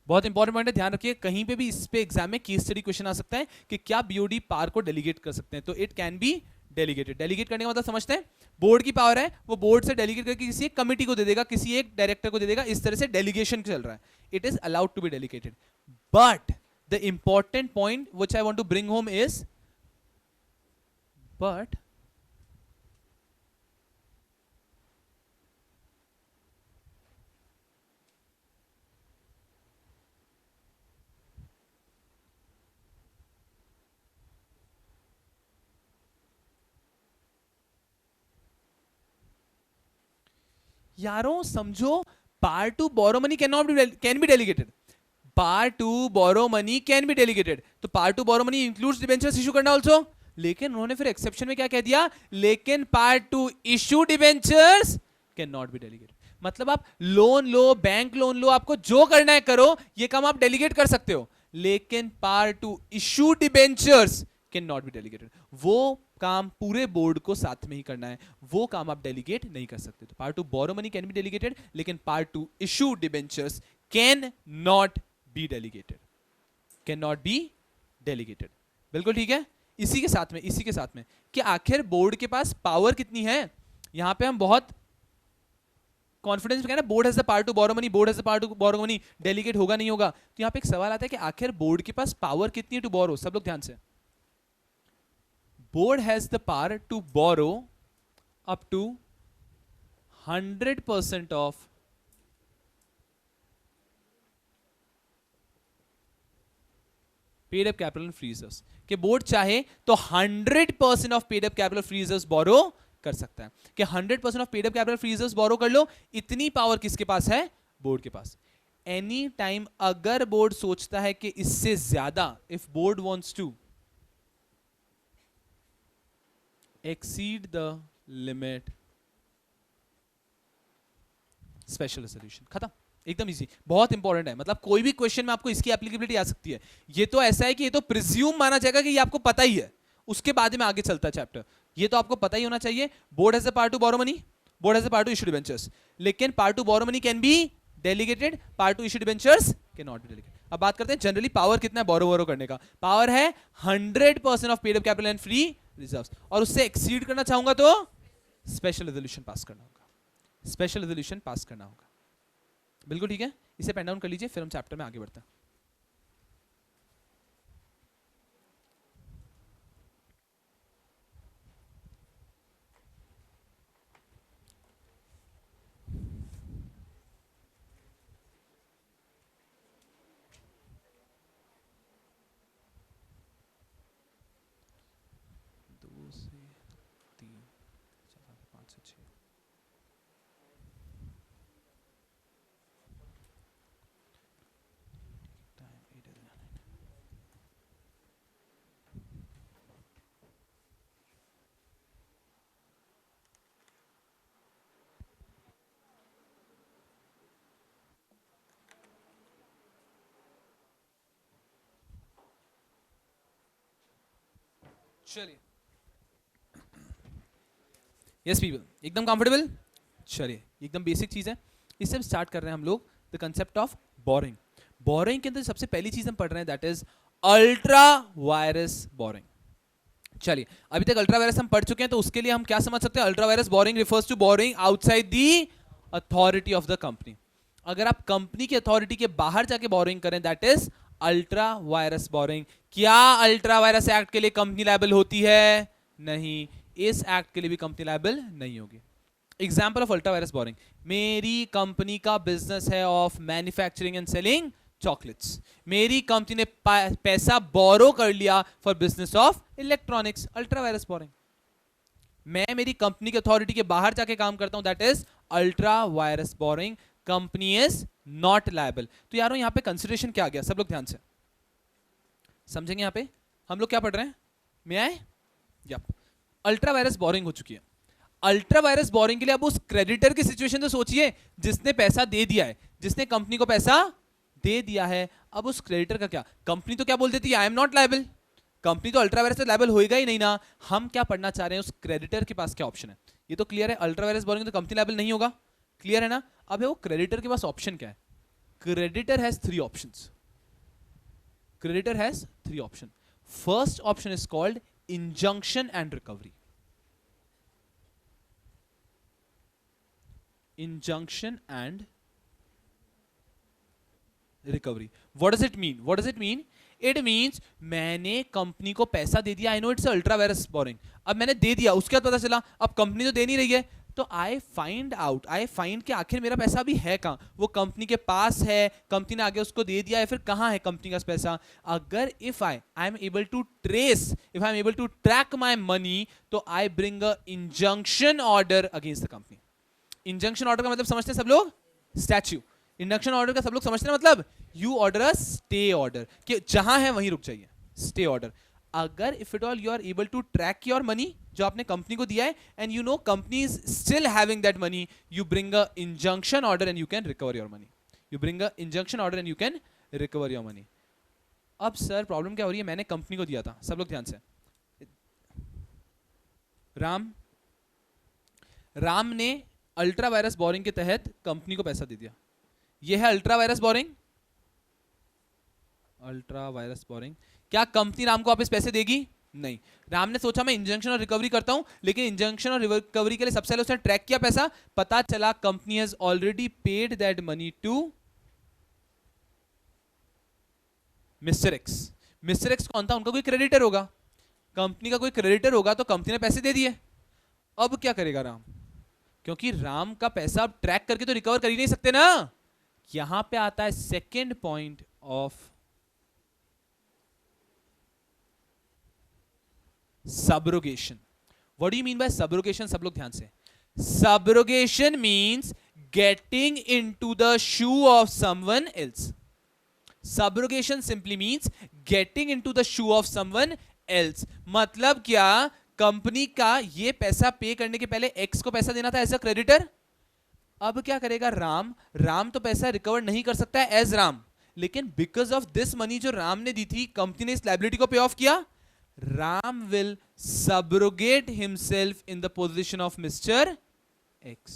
बहुत इंपॉर्टेंट पॉइंट है, ध्यान रखिए। कहीं पे भी इस पे एग्जाम में केस स्टडी क्वेश्चन आ सकता है कि क्या बीओडी पावर को डेलीगेट कर सकते हैं, तो it can be delegated. Delegate करने का मतलब समझते हैं, बोर्ड की पावर है, वो बोर्ड से डेलीगेट करके किसी एक कमिटी को दे देगा, किसी एक डायरेक्टर को दे देगा, इस तरह से डेलीगेशन चल रहा है। It is allowed to be delegated, but the important point which I want to bring home is but यारों समझो, power to borrow money can be delegated. Power to borrow money can be delegated, तो power to borrow money includes debentures issue करना also. लेकिन उन्होंने फिर exception में क्या कह दिया? लेकिन power to issue debentures can not be delegated. मतलब आप लोन लो, बैंक लोन लो, आपको जो करना है करो, ये काम आप डेलीगेट कर सकते हो, लेकिन power to issue debentures can not be delegated. वो काम पूरे बोर्ड को साथ में ही करना है, वो काम आप डेलीगेट नहीं कर सकते। तो part to borrow money can be delegated, लेकिन part to issue debentures can not be delegated, can not be delegated. बिल्कुल ठीक है। इसी के साथ में कि आखिर बोर्ड के पास पावर कितनी है, यहां पे हम बहुत कॉन्फिडेंस में कहना board has the power to borrow money, board has the power to borrow money, delegate होगा नहीं होगा। तो यहां पे एक सवाल आता है कि आखिर बोर्ड के पास पावर कितनी है टू बोरो। सब लोग ध्यान से, board has the power to borrow up to 100% of paid up capital and free reserves। कि बोर्ड चाहे तो 100% of paid up capital free reserves borrow कर सकता है, कि 100% of paid up capital free reserves borrow कर लो। इतनी पावर किसके पास है? बोर्ड के पास। एनी टाइम अगर बोर्ड सोचता है कि इससे ज्यादा, if board wants to exceed the limit, special resolution खत्म। एकदम इजी, बहुत इंपॉर्टेंट है। मतलब कोई भी क्वेश्चन में आपको इसकी एप्लीकेबिलिटी आ सकती है। ये तो ऐसा है कि ये तो प्रिज्यूम माना जाएगा कि ये आपको पता ही है, उसके बाद में आगे चलता है चैप्टर। ये तो आपको पता ही होना चाहिए। Board has the power to borrow money, board has the power to issue debentures, लेकिन power to borrow money can be delegated, power to issue debentures can not be delegated. अब बात करते हैं जनरली पावर कितना है बोरो करने का। Power है 100% of paid up capital and free reserves, और उससे एक्सीड करना चाहूंगा तो स्पेशल रेजोल्यूशन पास करना होगा, स्पेशल रेजोल्यूशन पास करना होगा। बिल्कुल ठीक है, इसे पेन डाउन कर लीजिए, फिर हम चैप्टर में आगे बढ़ते हैं. दो से तीन, चार, पाँच से छः. टाइम 8 है. चलिए, यस पीपल, एकदम कंफर्टेबल. चलिए, एकदम बेसिक चीज है. इससे स्टार्ट कर रहे हैं हम लोग the concept of boring. Boring के अंदर सबसे पहली चीज हम पढ़ रहे हैं, that is ultra vires boring. चलिए, अभी तक अल्ट्रा वायरस हम पढ़ चुके हैं, तो उसके लिए हम क्या समझ सकते हैं? Ultra vires borrowing refers to borrowing outside the authority of the company. अगर आप कंपनी की अथॉरिटी के बाहर जाके बोरिंग करें, that is ultra vires boring. क्या अल्ट्रा वायरस एक्ट के लिए कंपनी लायबल होती है? नहीं, इस एक्ट के लिए भी कंपनी लायबल नहीं होगी. Example of ultra vires boring, मेरी कंपनी का बिजनेस है of manufacturing and selling chocolates. मेरी कंपनी ने पैसा बोरो कर लिया for business of electronics. Ultra vires boring. मैं मेरी कंपनी की अथॉरिटी के बाहर जाके काम करता हूं, that is ultra vires boring. Company is not liable. तो यारों, यहां पे कंसिडरेशन क्या आ गया? सब लोग ध्यान से समझेंगे. यहां पे हम लोग क्या पढ़ रहे हैं? मैं आए, यप, अल्ट्रा वायरस बोरिंग हो चुकी है. अल्ट्रा वायरस बोरिंग के लिए अब उस क्रेडिटर की सिचुएशन तो सोचिए, जिसने पैसा दे दिया है, जिसने कंपनी को पैसा दे दिया है. अब उस क्रेडिटर का क्या? कंपनी तो क्या बोल देती है? I am not liable. Company तो अल्ट्रा वायरस से लायबल होएगा ही नहीं ना. हम क्या पढ़ना चाह रहे हैं? उस क्रेडिटर के पास क्या ऑप्शन है? ये तो क्लियर है, अल्ट्रा वायरस बोरिंग तो कंपनी लायबल नहीं होगा. क्लियर है ना? अब है वो क्रेडिटर के पास ऑप्शन क्या है? Creditor has three options. Creditor has three option. First option is called injunction and recovery. Injunction and recovery. What does it mean? What does it mean? It means मैंने company को पैसा दे दिया. I know it's ultra vires boring. अब मैंने दे दिया, उसके बाद पता चला अब कंपनी तो दे नहीं रही है, तो आई फाइंड कि आखिर मेरा पैसा अभी है कहां? वो कंपनी के पास है, कंपनी ने आगे उसको दे दिया है, फिर कहां है कंपनी का पैसा? अगर if I am able to trace, if I am able to track my money, तो I bring a injunction order against the company. Injunction order का मतलब समझते हैं सब लोग? स्टैच्यू. इंजंक्शन ऑर्डर का सब लोग समझते हैं मतलब? You order a stay order, कि जहां है वहीं रुक जाइए. Stay order. अगर if it all you are able to track your money, जो आपने कंपनी को दिया है, and you know company is still having that money, you bring a injunction order and you can recover your money. You bring a injunction order and you can recover your money. अब sir problem क्या हो रही है? मैंने company को दिया था, सब लोग ध्यान से. राम ने अल्ट्रा वायरस बोरिंग के तहत कंपनी को पैसा दे दिया. यह है ultra vires boring. Ultra vires boring. क्या कंपनी राम को वापस पैसे देगी? नहीं. राम ने सोचा मैं इंजंक्शन और रिकवरी करता हूं, लेकिन इंजंक्शन और रिकवरी के लिए सबसे पहले उसने ट्रैक किया पैसा. पता चला company has already paid that money to mister X. Mister X कौन था? उनका कोई क्रेडिटर होगा. कंपनी का कोई क्रेडिटर होगा, तो कंपनी ने पैसे दे दिए. अब क्या करेगा राम? क्योंकि राम का पैसा अब ट्रैक करके तो रिकवर कर ही नहीं सकते ना. यहां पे आता है second point of subrogation. What do you mean by subrogation? सब लोग ध्यान से. Subrogation means getting into the shoe of someone else. Subrogation simply means getting into the shoe of someone else. मतलब क्या? कंपनी का ये पैसा पे करने के पहले एक्स को पैसा देना था एज अ क्रेडिटर. अब क्या करेगा राम? राम तो पैसा रिकवर नहीं कर सकता है एज राम, लेकिन बिकॉज ऑफ दिस मनी जो राम ने दी थी, कंपनी ने इस लायबिलिटी को पे ऑफ किया. Ram will subrogate himself in the position of Mr. X.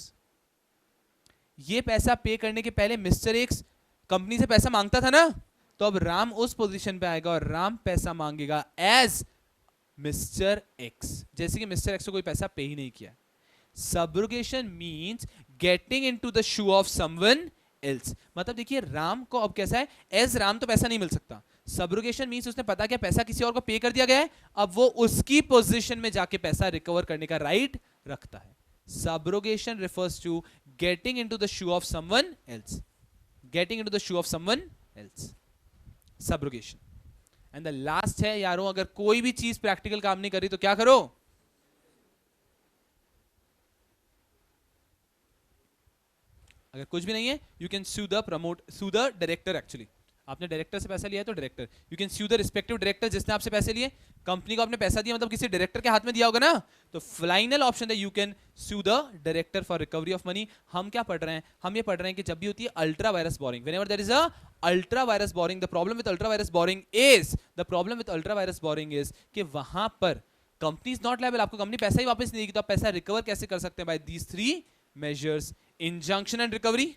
ये पैसा पे करने के पहले मिस्टर एक्स कंपनी से पैसा मांगता था ना, तो अब राम उस पोजीशन पे आएगा और राम पैसा मांगेगा एज मिस्टर एक्स, जैसे कि मिस्टर एक्स को कोई पैसा पे ही नहीं किया. Subrogation means getting into the shoe of someone else. मतलब देखिए राम को अब कैसा है, एज राम तो पैसा नहीं मिल सकता, सब्रोगेशन मींस उसने पता क्या पैसा किसी और को पे कर दिया गया है, अब वो उसकी पोजीशन में जाके पैसा रिकवर करने का राइट रखता है। Subrogation refers to getting into the shoe of someone else, getting into the shoe of someone else, subrogation. And the last है यारों, अगर कोई भी चीज प्रैक्टिकल काम नहीं करी तो क्या करो, अगर कुछ भी नहीं है you can sue the promote, sue the director. Actually आपने डायरेक्टर से पैसा लिया है तो director, you can sue the respective director जिसने आपसे पैसे लिए। कंपनी को आपने पैसा दिया मतलब किसी डायरेक्टर के हाथ में दिया होगा ना, तो फाइनल ऑप्शन है you can sue the director for recovery of money. हम क्या पढ़ रहे हैं, हम ये पढ़ रहे हैं कि जब भी होती है ultra vires borrowing, whenever there is a ultra vires borrowing, the problem with ultra vires borrowing is, the problem with ultra vires borrowing is कि वहां पर कंपनी इज नॉट लायबल, आपको कंपनी पैसा ही वापस नहीं देगी, तो आप पैसा रिकवर कैसे कर सकते हैं, by these three measures, injunction and recovery,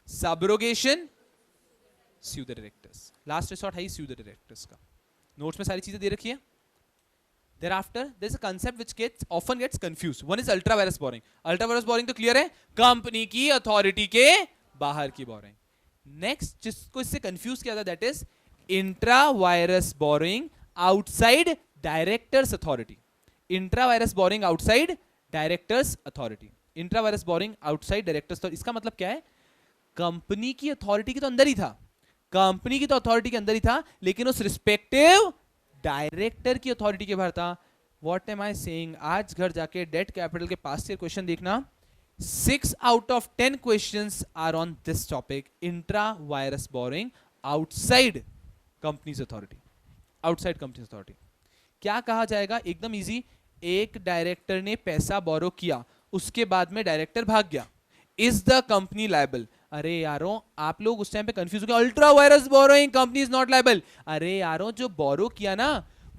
subrogation, sue the directors। Last resort है sue the directors का। नोट्स में सारी चीजें दे रखी है। Thereafter there is a concept which often gets confused, one is ultra virus borrowing। ultra virus borrowing तो clear है, company की अथॉरिटी के बाहर की बोरिंग। नेक्स्ट जिसको इससे कंफ्यूज किया था that is intra virus boring outside directors authority, intra virus boring outside directors authority, intra virus boring outside directors. इसका मतलब क्या है, कंपनी की अथॉरिटी के तो अंदर ही था, कंपनी की तो अथॉरिटी के अंदर ही था, लेकिन उस रिस्पेक्टिव डायरेक्टर की अथॉरिटी के बाहर था। व्हाट एम आई सेइंग, आज घर जाके डेट कैपिटल के पास से क्वेश्चन देखना, 6 out of 10 questions are on this topic, intra virus boring outside companies authority, outside companies authority. क्या कहा जाएगा, एकदम इजी, एक डायरेक्टर ने पैसा बोरो किया, उसके बाद में डायरेक्टर भाग गया, इज द कंपनी लायबल। अरे यारों आप लोग उस टाइम पे कंफ्यूज हो गए, ultra vires borrowing company is not liable. अरे यारों जो बोरो किया ना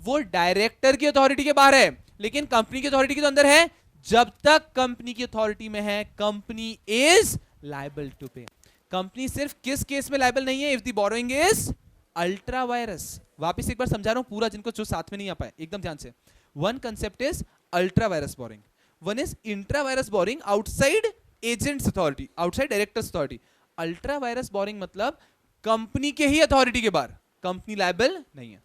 वो डायरेक्टर की अथॉरिटी के बाहर है, लेकिन कंपनी की अथॉरिटी के तो अंदर है। जब तक कंपनी की अथॉरिटी में है कंपनी इज लायबल टू पे। कंपनी सिर्फ किस केस में लायबल नहीं है, if the borrowing is ultra vires. वापिस एक बार समझा रहा हूं पूरा, जिनको जो साथ में नहीं आ पाए एकदम ध्यान से। One concept is ultra vires boring, one is intra virus boring outside agents authority, outside directors authority. Ultra vires boring मतलब कंपनी के ही अथॉरिटी के बाहर, कंपनी लायबल नहीं है।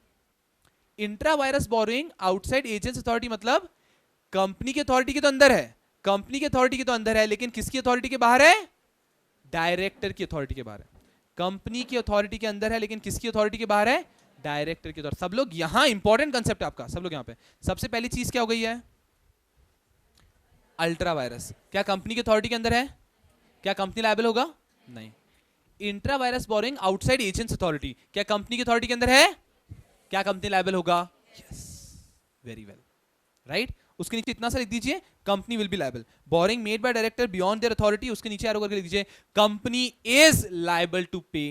Intra virus boring outside agents authority मतलब कंपनी की authority के तो अंदर है, कंपनी की अथॉरिटी के तो अंदर है, लेकिन किसकी अथॉरिटी के बाहर है, डायरेक्टर की अथॉरिटी के बाहर है। कंपनी की अथॉरिटी के अंदर है लेकिन किसकी अथॉरिटी के बाहर है, डायरेक्टर की अथॉरिटी। सब लोग यहां इंपॉर्टेंट कंसेप्ट है आपका, सब लोग यहां पे। सबसे पहली चीज क्या हो गई है, अल्ट्रा वायरस क्या कंपनी की अथॉरिटी के अंदर है, क्या कंपनी लायबल होगा, नहीं। Intra virus boring outside agents authority क्या कंपनी की अथॉरिटी के अंदर है, क्या कंपनी लायबल होगा, यस, वेरी वेल, राइट। उसके नीचे इतना सा लिख दीजिए, company will be liable. Boring made by director beyond their authority, उसके नीचे एरो करके लिख दीजिए कंपनी इज लायबल टू पे,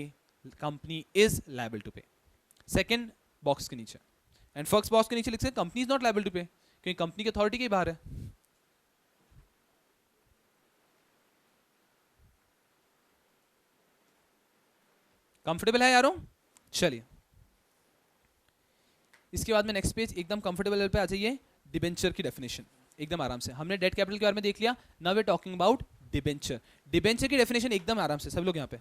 company is liable to pay, second box के नीचे। एंड फर्स्ट बॉक्स के नीचे लिख सकते company is not liable to pay, क्योंकि कंपनी की अथॉरिटी के बाहर है। कंफर्टेबल है यारों, चलिए इसके बाद में नेक्स्ट पेज एकदम कंफर्टेबल लेवल पे आ जाइए। डिबेंचर की डेफिनेशन एकदम आराम से, हमने डेट कैपिटल के बारे में देख लिया, now we are talking about debenture. Debenture की डेफिनेशन एकदम आराम से, सब लोग यहाँ पे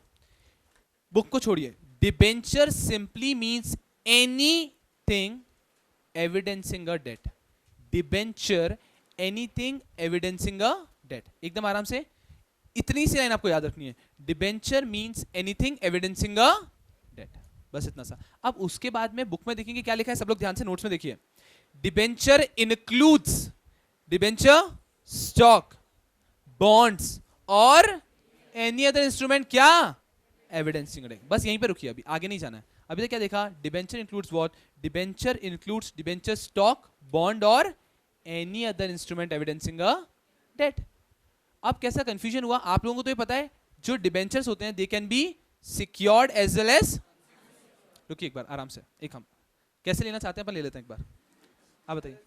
बुक को छोड़िए। Debenture simply means anything evidencing a debt, debenture anything evidencing a debt, एकदम आराम से इतनी सी लाइन आपको याद रखनी है, debenture means anything evidencing a date, बस इतना सा। अब उसके बाद में बुक में देखेंगे क्या लिखा है, सब लोग ध्यान से नोट्स में देखिए। Debenture includes, debenture stock, bonds और एनी अदर इंस्ट्रूमेंट क्या, एविडेंसिंग डेट। बस यहीं पे रुकिए, अभी आगे नहीं जाना है। अभी तक क्या देखा, debenture includes what, debenture includes debenture stock, bond और any other instrument evidencing a date. अब कैसा कंफ्यूजन हुआ आप लोगों को, तो ये पता है जो डिबेंचर्स होते हैं they can be secured as well as, रुकिए एक बार आराम से, एक हम कैसे लेना चाहते हैं अपन ले लेते हैं एक बार, आप बताइए।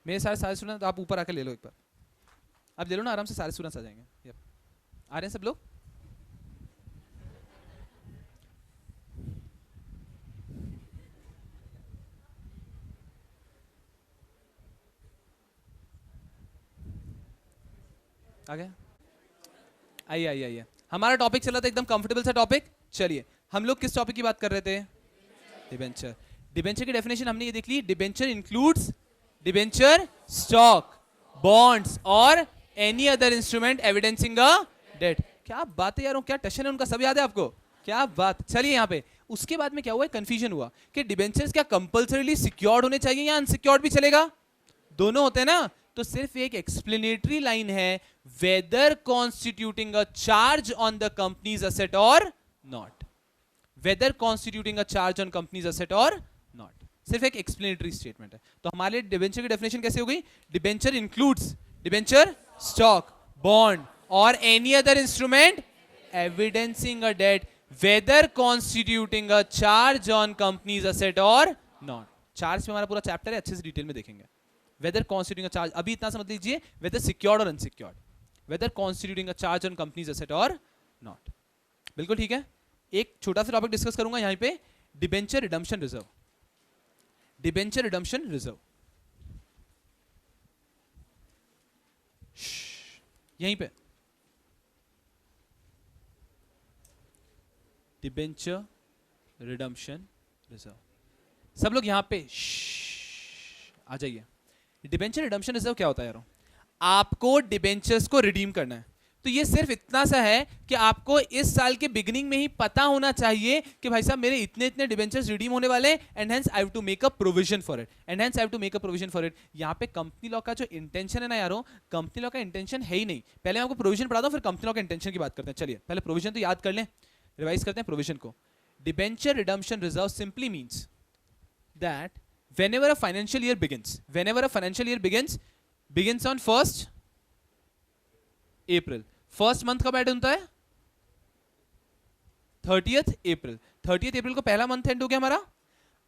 मेरे सारे स्टूडेंट आप ऊपर आकर ले लो एक बार, आप ले लो ना आराम से, सारे स्टूडेंट्स आ जाएंगे। आ रहे हैं सब लोग, आ गए, आइए आइए आइए। हमारा टॉपिक चला था एकदम कंफर्टेबल सा टॉपिक। चलिए हम लोग किस टॉपिक की बात कर रहे थे? डिबेंचर। डिबेंचर की डेफिनेशन हमने ये देख ली, debenture includes debenture stock, bonds और any other instrument evidencing a debt. क्या बात है यारों, क्या टशन है उनका, सब याद है आपको? क्या बात। चलिए यहाँ पे उसके बाद में क्या हुआ, कंफ्यूजन हुआ कि डिबेंचर्स क्या कंपल्सरीली सिक्योर्ड होने चाहिए या अनसिक्योर्ड भी चलेगा? दोनों होते हैं ना। तो सिर्फ एक एक्सप्लेनेटरी लाइन है, whether constituting a charge on the company's asset और not. Whether constituting a charge on company's asset और नॉट, सिर्फ एक एक्सप्लेनेटरी स्टेटमेंट है। तो हमारे डिबेंचर की डेफिनेशन कैसे हो गई? Debenture includes debenture stock, bond और any other instrument evidencing a debt, whether constituting a charge on company's asset और नॉट। चार्ज पे हमारा पूरा चैप्टर है, अच्छे से डिटेल में देखेंगे। वेदर कॉन्स्टिट्यूटिंग अ चार्ज, अभी इतना समझ लीजिए, वेदर सिक्योर्ड और unsecured, whether constituting a charge on company's asset और नॉट। बिल्कुल ठीक है। एक छोटा सा टॉपिक डिस्कस करूंगा यहीं पे, debenture redemption reserve. Debenture redemption reserve यहीं पे, डिबेंचर रिडम्पशन रिजर्व। सब लोग यहां पे आ जाइए। डिबेंचर रिडम्पशन रिजर्व क्या होता है यारों? आपको डिबेंचर्स को रिडीम करना है। तो ये सिर्फ इतना सा है कि आपको इस साल के बिगिनिंग में ही पता होना चाहिए कि भाई साहब मेरे इतने इतने डिबेंचर्स रिडीम होने वाले हैं, and hence I have to make a provision for it, and hence I have to make a provision for it. यहाँ पे कंपनी लॉ का जो इंटेंशन है ना यारों, कंपनी लॉ का इंटेंशन है ही नहीं। पहले मैं आपको प्रोविजन पढ़ा दूं, फिर कंपनी लॉ का इंटेंशन की बात करते हैं। चलिए पहले प्रोविजन तो याद कर लें, रिवाइज करते हैं प्रोविजन को। Debenture redemption reserve simply means that whenever a financial year begins on 1st April, first month कब ऐड होता है? 30th April। 30th April को पहला मंथ एंड हो गया हमारा।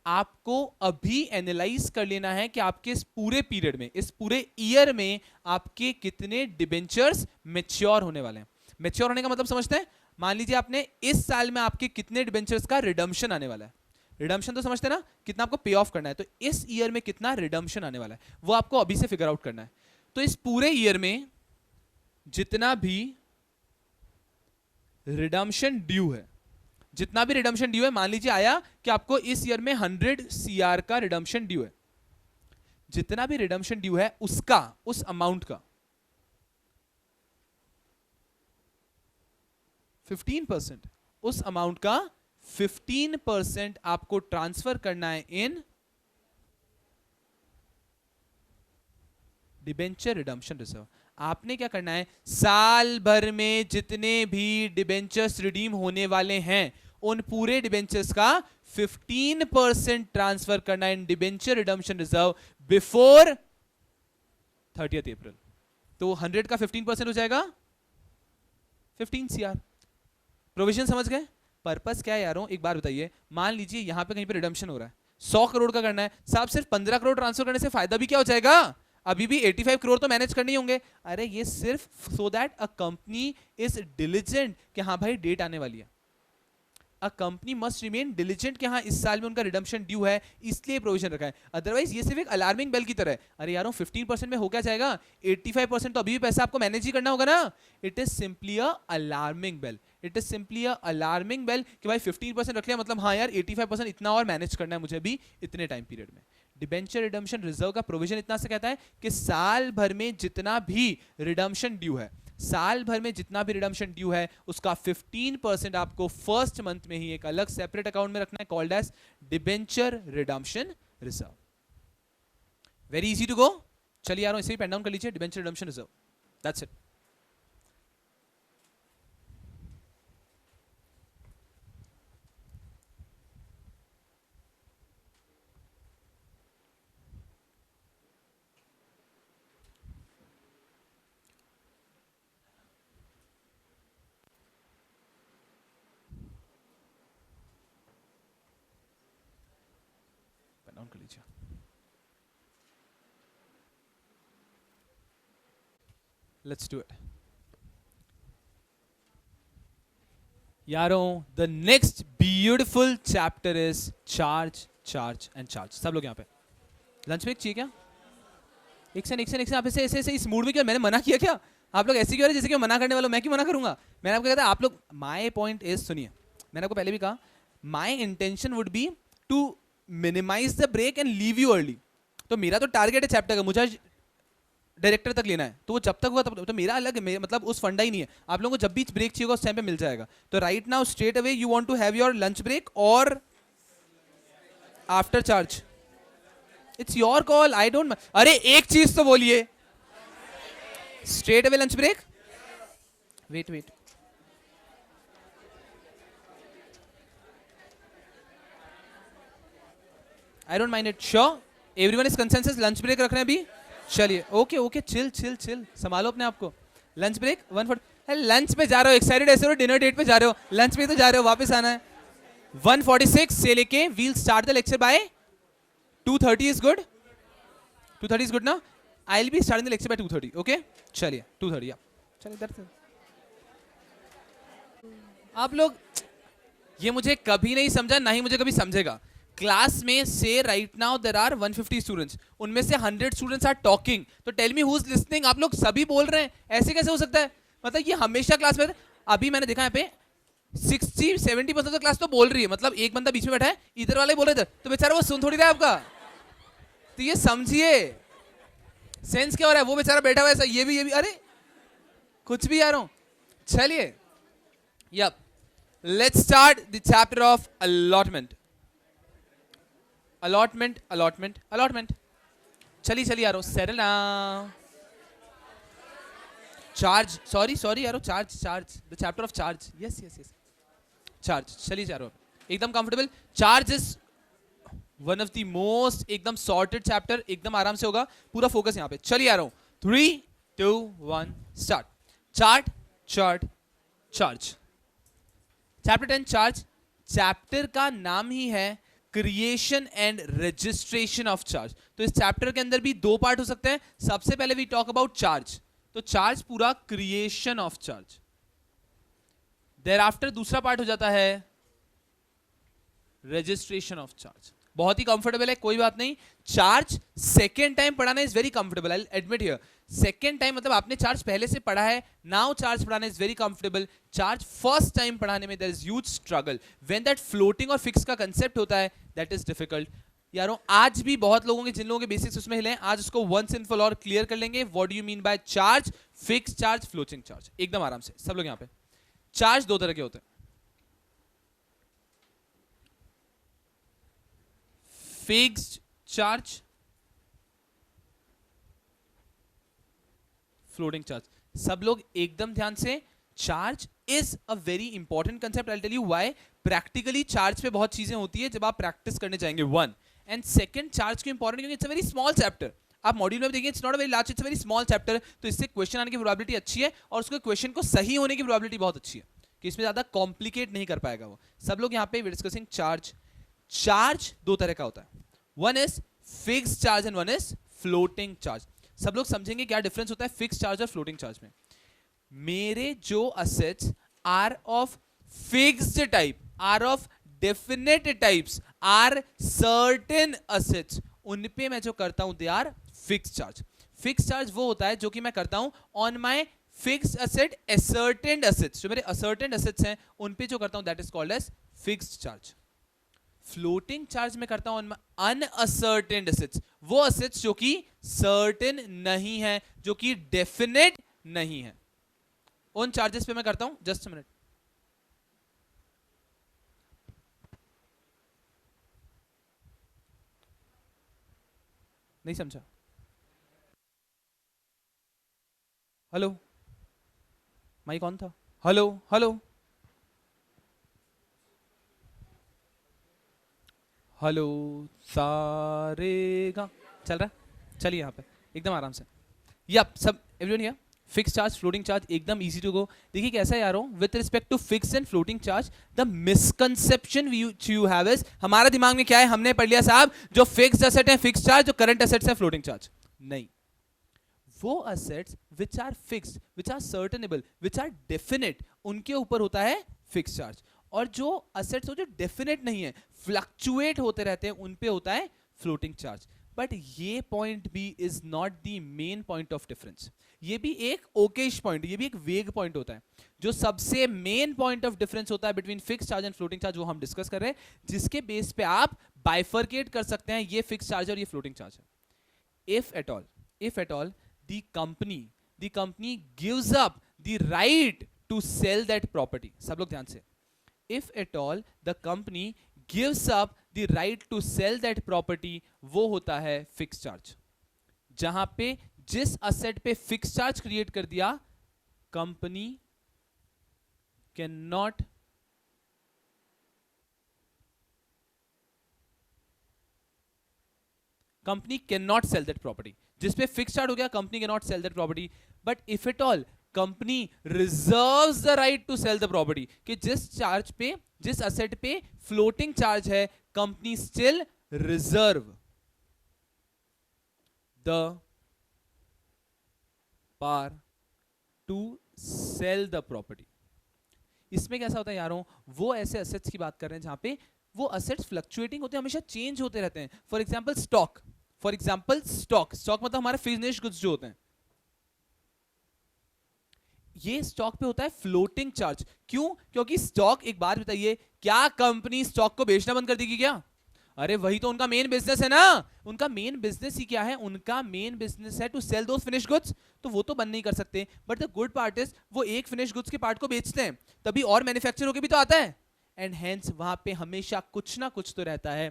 आपको अभी एनालाइज कर लेना है कि आपके इस पूरे पीरियड में, इस पूरे ईयर में आपके कितने डिबेंचर्स मैच्योर होने वाले हैं। मैच्योर होने का मतलब समझते हैं? मान लीजिए आपने इस साल में आपके कितने डिबेंचर्स का रिडम्पशन आने वाला है। रिडम्पशन तो समझते हैं ना, कितना आपको पे ऑफ करना है। तो इस ईयर में कितना रिडम्पशन आने वाला है वो आपको अभी से फिगर आउट करना है। तो इस पूरे ईयर में जितना भी रिडम्पशन ड्यू है, जितना भी रिडम्पशन ड्यू है, मान लीजिए आया कि आपको इस ईयर में 100 CR का रिडम्पशन ड्यू है। जितना भी रिडम्पशन ड्यू है उसका, उस अमाउंट का 15%, उस अमाउंट का 15% आपको ट्रांसफर करना है इन डिबेंचर रिडम्पशन रिजर्व। आपने क्या करना है, साल भर में जितने भी डिबेंचर्स रिडीम होने वाले हैं उन पूरे डिबेंचर्स का 15% ट्रांसफर करना है in debenture redemption reserve before 30th April। तो 100 का 15% हो जाएगा 15 CR। प्रोविजन समझ गए? पर्पस क्या है यारों, एक बार बताइए। मान लीजिए यहां पे कहीं पे रिडम्पशन हो रहा है, 100 करोड़ का करना है साहब, सिर्फ 15 करोड़ ट्रांसफर करने से फायदा भी क्या हो जाएगा? अभी भी 85 करोड़ तो मैनेज करने ही होंगे। अरे ये सिर्फ so that a company is diligent कि हाँ भाई डेट आने वाली है। A company must remain diligent कि हाँ इस साल में उनका रिडम्पशन ड्यू है, इसलिए प्रोविजन रखा है। अदरवाइज ये सिर्फ एक अलार्मिंग बेल की तरह है। अरे यारों 15% में हो क्या जाएगा, 85% तो अभी भी पैसा आपको मैनेज ही करना होगा ना। It is simply a alarming bell, it is simply a alarming bell कि भाई 15% रख लिया मतलब हाँ यार 85% इतना और मैनेज करना है मुझे अभी इतने टाइम पीरियड में। डिबेंचर रिडम्पशन रिजर्व का प्रोविजन इतना से कहता है कि साल भर में जितना भी रिडम्पशन ड्यू है, साल भर में जितना भी रिडम्पशन ड्यू है उसका 15% आपको फर्स्ट मंथ में ही एक अलग सेपरेट अकाउंट में रखना है, called as debenture redemption reserve. Very easy to go. चलिए यारों इसे भी पेन डाउन कर लीजिए, debenture redemption reserve, that's it. Pen down कर लीजिए। Let's do it. यारों the next beautiful chapter is charge, charge and charge. सब लोग यहाँ पे लंच ब्रेक चाहिए क्या? एक सेकंड आप ऐसे ऐसे इस मूड में क्या मैंने मना किया क्या? आप लोग ऐसे क्यों रहे जैसे कि मैं मना करने वाला हूं? मैं क्यों मना करूंगा? मैंने आपको कहता आप लोग, माय पॉइंट इज, सुनिए मैंने आपको पहले भी कहा, my intention would be to minimise the break and leave you early. तो मेरा तो टारगेट है चैप्टर का, मुझे डायरेक्टर तक लेना है, तो वो जब तक हुआ तब तो मेरा अलग है, मतलब उस फंडा ही नहीं है। आप लोगों को जब भी ब्रेक चाहिए होगा उस टाइम पे मिल जाएगा। तो right now straight away you want to have your lunch break or after charge, it's your call, I don't. अरे एक चीज तो बोलिए, straight away lunch break, wait I don't mind it, sure everyone is consensus, lunch break रख रहे हैं अभी, चलिए ओके ओके, चिल संभालो अपने आप को। लंच ब्रेक 140, लंच पे जा रहे हो, एक्साइटेड ऐसे हो, डिनर डेट पे जा रहे हो, लंच पे तो जा रहे हो, वापस आना है। 146 से लेके we'll start the lecture by 2:30 is good, 2:30 is good ना, I will be starting the lecture by 2:30, okay चलिए 2:30 चलिए इधर से। आप लोग ये मुझे कभी नहीं समझा, ना ही मुझे कभी समझेगा। क्लास में से right now there are 150 students, उनमें से 100 स्टूडेंट्स आर टॉकिंग, तो tell me who is listening? आप लोग सभी बोल रहे हैं, ऐसे कैसे हो सकता है? मतलब ये हमेशा क्लास में, अभी मैंने देखा यहाँ पे 60-70% क्लास तो बोल रही है, मतलब एक बंदा बीच में बैठा है, इधर वाले बोल रहे थे, तो बेचारा वो सुन थोड़ी रहा है आपका। तो ये समझिए सेंस क्या हो रहा है, वो बेचारा बैठा हुआ है ऐसा, ये भी अरे कुछ भी आ रहा हूं। चलिए yup, let's start the chapter of allotment. Allotment चलिए यारो, सेटल डाउन। चार्ज, सॉरी यारो, charge the chapter of charge, yes charge. चलिए यारो एकदम comfortable. Charge is one of the most एकदम सॉर्टेड चैप्टर, एकदम आराम से होगा, पूरा फोकस यहाँ पे। चलिए आ रहा हूं, 3, 2, 1 start. Charge chapter 10 charge. Chapter का नाम ही है creation and registration of charge. तो इस चैप्टर के अंदर भी दो पार्ट हो सकते हैं। सबसे पहले वी टॉक अबाउट चार्ज, तो चार्ज पूरा creation of charge. Thereafter दूसरा पार्ट हो जाता है रजिस्ट्रेशन ऑफ चार्ज। बहुत ही कंफर्टेबल है, कोई बात नहीं। चार्ज सेकेंड टाइम पढ़ाना is very comfortable, I admit here. Second time मतलब आपने चार्ज पहले से पढ़ा है, नाउ चार्ज पढ़ाना is very comfortable. Charge first time पढ़ाने में there is huge struggle, when that floating और फिक्स का कंसेप्ट होता है दैट इज डिफिकल्ट। यारों आज भी बहुत लोगों के, जिन लोगों के बेसिक्स उसमें हिले हैं, आज उसको once and for all clear कर लेंगे। What do you mean by charge, fix charge, floating charge, एकदम आराम से सब लोग यहाँ पे। चार्ज दो तरह के होते हैं, फिक्स्ड चार्ज, फ्लोटिंग चार्ज। सब लोग एकदम ध्यान से, charge is a very important concept, I tell you why. Practically charge पे बहुत चीजें होती है जब आप प्रैक्टिस करने जाएंगे, वन। एंड सेकंड, चार्ज क्यों इंपॉर्टेंट, क्योंकि it's a very small chapter. आप मॉड्यूल में देखिए, it's not a very large, it's a very small chapter, तो इससे क्वेश्चन आने की प्रोबेबिलिटी अच्छी है, और उसके क्वेश्चन को सही होने की प्रोबेबिलिटी बहुत अच्छी है, कि इसमें ज्यादा कॉम्प्लिकेट नहीं कर पाएगा वो। सब लोग यहाँ पे वी डिस्कसिंग चार्ज। चार्ज दो तरह का होता है, one is fixed charge and one is floating charge. सब लोग समझेंगे क्या डिफरेंस होता है फिक्स्ड चार्ज और फ्लोटिंग चार्ज में। मेरे जो assets are of fixed type, are of definite types, are certain assets, उन पे मैं जो करता हूं they are fixed charge. Fixed charge वो होता है जो कि मैं करता हूं on my fixed asset, ascertained assets, जो मेरे असर्टेन्ड असेट्स हैं उन पे जो करता हूं that is called as fixed charge. Floating charge में करता हूं ऑन अनअसर्टेन्ड असेट्स, वो असेट्स जो कि सर्टेन नहीं है, जो कि डेफिनेट नहीं है, उन चार्जेस पे मैं करता हूं। जस्ट अ मिनट, नहीं समझा? हेलो, माइक ऑन था? हेलो हेलो हेलो, सारे गा चल रहा है? चलिए यहाँ पे एकदम आराम से। यप, सब everyone here. Fix charge, floating charge, एकदम इजी टू गो। देखिए कैसा है यारों, with respect to fix and floating charge, the misconception you have is, हमारा दिमाग में क्या है, हमने पढ़ लिया साहब जो फिक्स्ड एसेट है फिक्स चार्ज, जो करंट एसेट्स है फ्लोटिंग चार्ज। नहीं, वो assets which are fixed, which are ascertainable, which are definite, उनके ऊपर होता है फिक्स चार्ज। और जो असेट्स हो जो डेफिनेट नहीं है, फ्लक्चुएट होते रहते हैं, उन पे होता है फ्लोटिंग चार्ज। बट ये पॉइंट भी is not the main point of difference. ये भी एक ओकेश पॉइंट, ये भी एक वेग पॉइंट होता है. जो सबसे मेन पॉइंट ऑफ डिफरेंस होता है between fix charge and floating charge, वो हम डिस्कस कर रहे हैं, जिसके बेस पे आप बाइफर्केट कर सकते हैं ये फिक्स चार्ज और ये फ्लोटिंग चार्ज है. if at all the company gives up the right to sell that property. सब लोग ध्यान से, if at all the company gives up the right to sell that property, वो होता है फिक्स चार्ज. जहां पे जिस असेट पे फिक्स चार्ज क्रिएट कर दिया, company cannot company can not sell that property. जिस पे फिक्स चार्ज हो गया, company can not sell that property. But if at all company reserves the right to sell the property, कि जिस charge पे, जिस असेट पे फ्लोटिंग चार्ज है, company still reserve the power to sell the property. इसमें कैसा होता है यारों, वो ऐसे असेट्स की बात कर रहे हैं जहां पे वो असेट्स फ्लक्चुएटिंग होते हैं, हमेशा चेंज होते रहते हैं. फॉर एग्जांपल स्टॉक मतलब हमारे फिनिश गुड्स जो होते हैं, ये स्टॉक पे होता है फ्लोटिंग चार्ज. क्यों? क्योंकि स्टॉक, एक बार बताइए, क्या कंपनी स्टॉक को बेचना बंद कर देगी क्या? अरे वही तो उनका मेन बिजनेस है ना. उनका मेन बिजनेस ही क्या है? उनका मेन बिजनेस है to sell those finish goods. तो वो तो बंद नहीं कर सकते. But the good part is, वो एक फिनिश गुड्स के पार्ट को बेचते हैं, तभी और मैन्युफैक्चर होके भी तो आता है. एंड हेंस वहां पे हमेशा कुछ ना कुछ तो रहता है.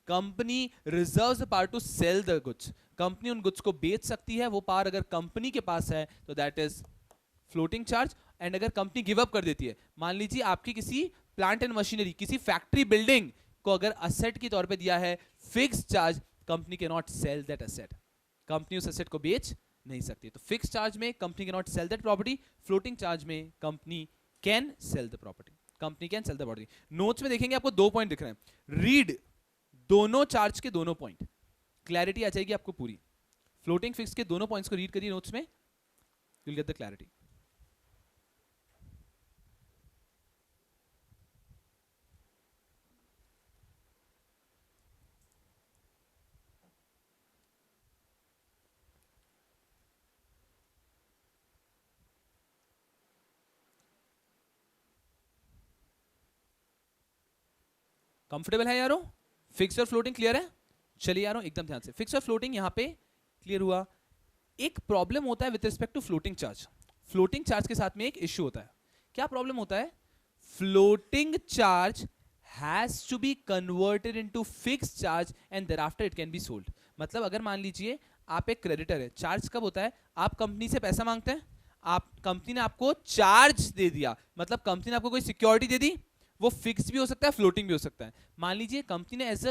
Company reserves the power to sell the goods. Company उन गुड्स को बेच सकती है. वो पावर अगर कंपनी के पास है तो that is floating charge. And अगर कंपनी गिव अप कर देती है, मान लीजिए आपकी किसी प्लांट एंड मशीनरी, किसी फैक्ट्री बिल्डिंग को अगर असेट के तौर पे दिया है fix charge, company can not sell that asset. Company उस असेट को बेच नहीं सकती. तो फिक्स चार्ज में company can not sell that property, floating charge में company can sell the property. Company can sell the property. Notes में देखेंगे आपको 2 पॉइंट दिख रहे हैं. रीड दोनों चार्ज के दोनों पॉइंट, क्लैरिटी आ जाएगी आपको पूरी. फ्लोटिंग फिक्स के दोनों पॉइंट्स को रीड करिए नोट्स में, you will get the clarity. Comfortable है यारों? फिक्स और फ्लोटिंग क्लियर है? चलिए यारों एकदम ध्यान से, फिक्स और फ्लोटिंग यहां पे क्लियर हुआ. एक प्रॉब्लम होता है with respect to floating charge. Floating charge के साथ में एक इश्यू होता है. क्या प्रॉब्लम होता है? Floating charge has to be converted into fix charge and thereafter it can be sold. मतलब अगर मान लीजिए आप एक क्रेडिटर है, चार्ज कब होता है? आप कंपनी से पैसा मांगते हैं, आप कंपनी ने आपको चार्ज दे दिया, मतलब कंपनी ने आपको कोई सिक्योरिटी दे दी. वो फिक्स भी हो सकता है, फ्लोटिंग भी हो सकता है. मान लीजिए कंपनी ने एज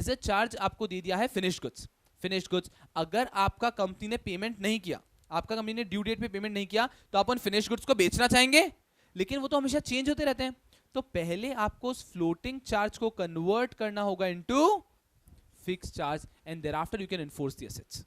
अ चार्ज आपको दे दिया है फिनिश गुड्स. अगर आपका कंपनी ने पेमेंट नहीं किया, आपका कंपनी ने ड्यू डेट पे पेमेंट नहीं किया, तो आप उन फिनिश गुड्स को बेचना चाहेंगे, लेकिन वो तो हमेशा चेंज होते रहते हैं. तो पहले आपको उस फ्लोटिंग चार्ज को कन्वर्ट करना होगा into fix charge and thereafter you can enforce the assets.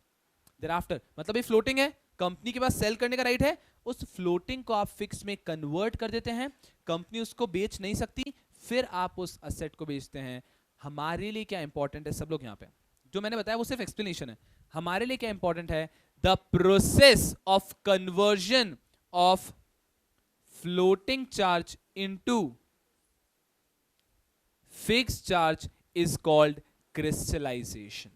Thereafter मतलब ये फ्लोटिंग है, कंपनी के पास सेल करने का राइट है, उस फ्लोटिंग को आप फिक्स में कन्वर्ट कर देते हैं. कंपनी उसको बेच नहीं सकती, फिर आप उस असेट को बेचते हैं. हमारे लिए क्या इंपॉर्टेंट है सब लोग यहाँ पे, जो मैंने बताया वो सिर्फ एक्सप्लेनेशन है. हमारे लिए क्या इंपॉर्टेंट है? The process of conversion of floating charge into fix charge is called crystallisation.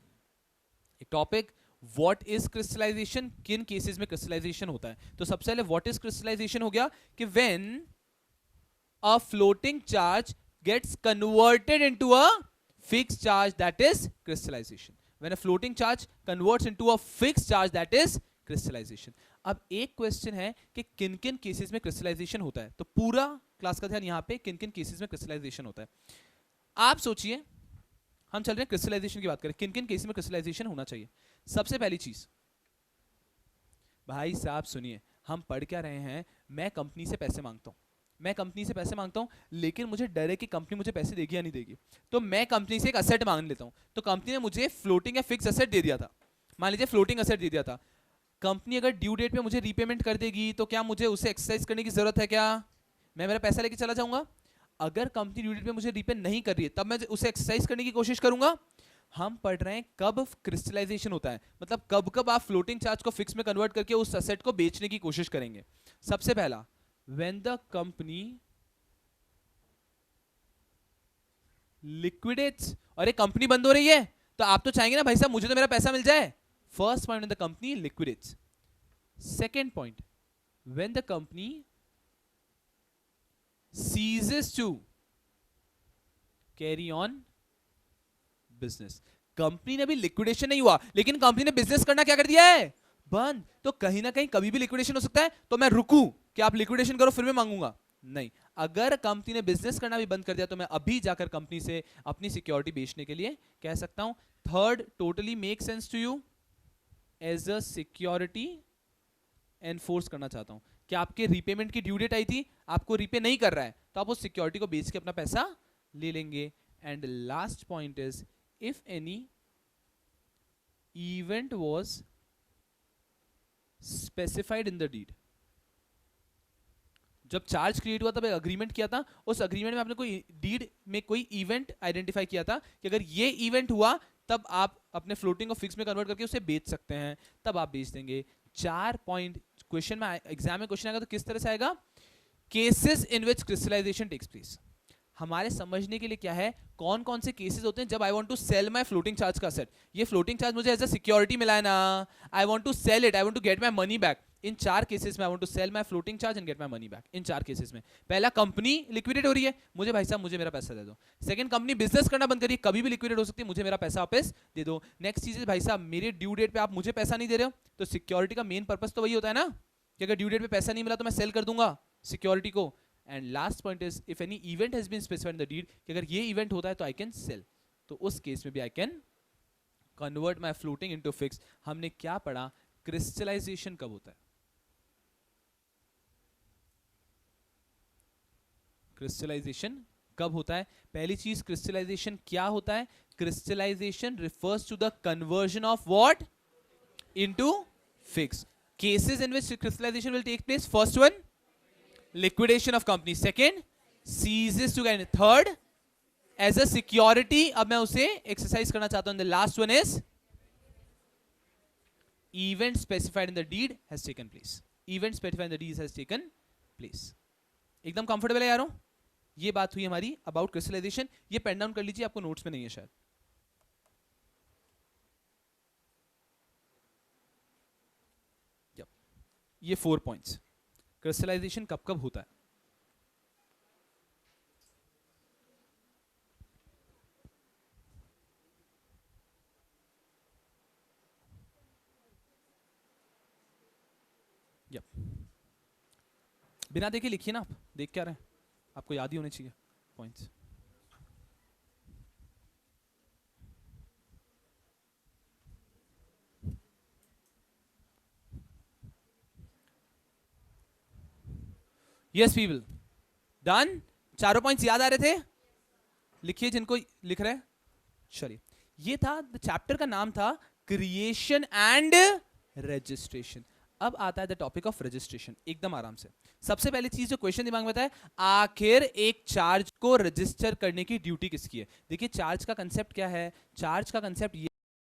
एक टॉपिक, व्हाट इज क्रिस्टलाइजेशन, किन केसेस में क्रिस्टलाइजेशन होता है. तो सबसे पहले व्हाट इज क्रिस्टलाइजेशन हो गया कि when a floating charge gets converted into a fixed charge, that is crystallisation. When a floating charge converts into a fixed charge, that is crystallisation. अब एक क्वेश्चन है कि किन किन केसेस में क्रिस्टलाइजेशन होता है. तो पूरा क्लास का ध्यान यहां पे किन किन केसेस में क्रिस्टलाइजेशन होता है. आप सोचिए, हम चल रहे हैं क्रिस्टलाइजेशन की बात करें, किन किन केसेस में क्रिस्टलाइजेशन होना चाहिए. सबसे पहली चीज, भाई साहब सुनिए, हम पढ़ क्या रहे हैं? मैं कंपनी से पैसे मांगता हूं, लेकिन मुझे डर है कि कंपनी मुझे पैसे देगी या नहीं देगी. तो मैं कंपनी से एक असेट मांग लेता हूं. तो कंपनी ने मुझे फ्लोटिंग या फिक्स असेट दे दिया था, मान लीजिए फ्लोटिंग असेट दे दिया था. कंपनी अगर ड्यू डेट पे मुझे रीपेमेंट कर देगी, तो क्या मुझे उसे एक्सरसाइज करने की जरूरत है? क्या मैं मेरा पैसा लेके चला जाऊंगा? अगर कंपनी ड्यू डेट पे मुझे रीपे नहीं कर रही है, तब मैं उसे एक्सरसाइज करने की कोशिश करूंगा. हम पढ़ रहे हैं कब क्रिस्टलाइजेशन होता है, मतलब कब कब आप फ्लोटिंग चार्ज को फिक्स में कन्वर्ट करके उस असेट को बेचने की कोशिश करेंगे। सबसे पहला, व्हेन द कंपनी लिक्विडेट्स, अरे कंपनी बंद हो रही है तो आप तो चाहेंगे ना भाई साहब मुझे तो मेरा पैसा मिल जाए। First point, the company liquidates. Second point, when the company ceases to carry on business। Company ने भी लिक्विडेशन नहीं हुआ लेकिन कंपनी ने बिजनेस करना क्या कर दिया है, बंद। तो कहीं ना कहीं कभी भी लिक्विडेशन हो सकता है, तो मैं रुकूं कि आप लिक्विडेशन करो फिर मैं मांगूंगा, नहीं। अगर कंपनी ने बिजनेस करना भी बंद कर दिया तो मैं अभी जाकर कंपनी से अपनी सिक्योरिटी बेचने के लिए कह सकता हूं। Third, totally make sense to you, as a security enforce करना चाहता हूं कि आपके रीपेमेंट की ड्यू डेट आई थी, आपको रीपे नहीं कर रहा है, तो आप उस सिक्योरिटी को बेच के अपना पैसा ले लेंगे। And last point is, if any event was specified in the deed. जब चार्ज क्रिएट हुआ तब एक अग्रीमेंट किया था, उस अग्रीमेंट में आपने कोई डीड में कोई इवेंट आइडेंटिफाई किया था कि अगर ये इवेंट हुआ तब आप अपने फ्लोटिंग को फिक्स में कन्वर्ट करके उसे बेच सकते हैं, तब आप बेच देंगे। 4 पॉइंट क्वेश्चन में, एग्जाम में क्वेश्चन आएगा तो किस तरह से आएगा, cases in which crystallization takes place. हमारे समझने के लिए क्या है, कौन कौन से केसेस होते हैं जब I want to sell my floating charge का सेट, ये फ्लोटिंग चार्ज मुझे एज अ सिक्योरिटी मिला है ना, I want to sell it, I want to get my money back. In 4 cases में I want to sell my floating charge and get my money back. In 4 cases में, पहला company liquidate हो रही है, मुझे भाई साहब मुझे मेरा पैसा दे दो। सेकंड, कंपनी बिजनेस करना बंद करिए, कभी भी लिक्विडेट हो सकती है, मुझे मेरा पैसा वापस दे दो। नेक्स्ट चीज है भाई साहब मेरे ड्यू डेट पे आप मुझे पैसा नहीं दे रहे हो, तो सिक्योरिटी का मेन पर्पस तो वही होता है ना कि अगर ड्यू डेट पे पैसा नहीं मिला तो मैं सेल कर दूंगा सिक्योरिटी को। And last point is, if any event has been specified in the deed, कि अगर ये इवेंट होता है तो आई कैन सेल, तो उस केस में भी I can convert my floating into fix. हमने क्या पढ़ा, क्रिस्टलाइजेशन कब होता है, क्रिस्टलाइजेशन कब होता है। पहली चीज, क्रिस्टलाइजेशन क्या होता है, crystallization refers to the conversion of what into fix. Cases in which crystallization will take place, first one liquidation of company, second ceases to get, third as a security, अब मैं उसे एक्सरसाइज करना चाहता हूं, the last one is event specified in the deed has taken place, event specified in the deed has taken place। एकदम comfortable है यारों, ये बात हुई हमारी अबाउट क्रिस्टलाइजेशन। ये पेन डाउन कर लीजिए, आपको नोट्स में नहीं है शायद। ये 4 पॉइंट्स, क्रिस्टलाइजेशन कब कब होता है। बिना देखे लिखिए ना, आप देख क्या रहे हैं, आपको याद ही होने चाहिए पॉइंट्स। Yes people, done. चारों पॉइंट्स याद आ रहे थे, लिखिए जिनको लिख रहे हैं। चलिए, ये था चैप्टर का नाम था क्रिएशन एंड रजिस्ट्रेशन। अब आता है द टॉपिक ऑफ रजिस्ट्रेशन, एकदम आराम से। सबसे पहली चीज जो क्वेश्चन दिमाग में आता है, आखिर एक चार्ज को रजिस्टर करने की ड्यूटी किसकी है। देखिए चार्ज का कंसेप्ट क्या है, चार्ज का कंसेप्ट ये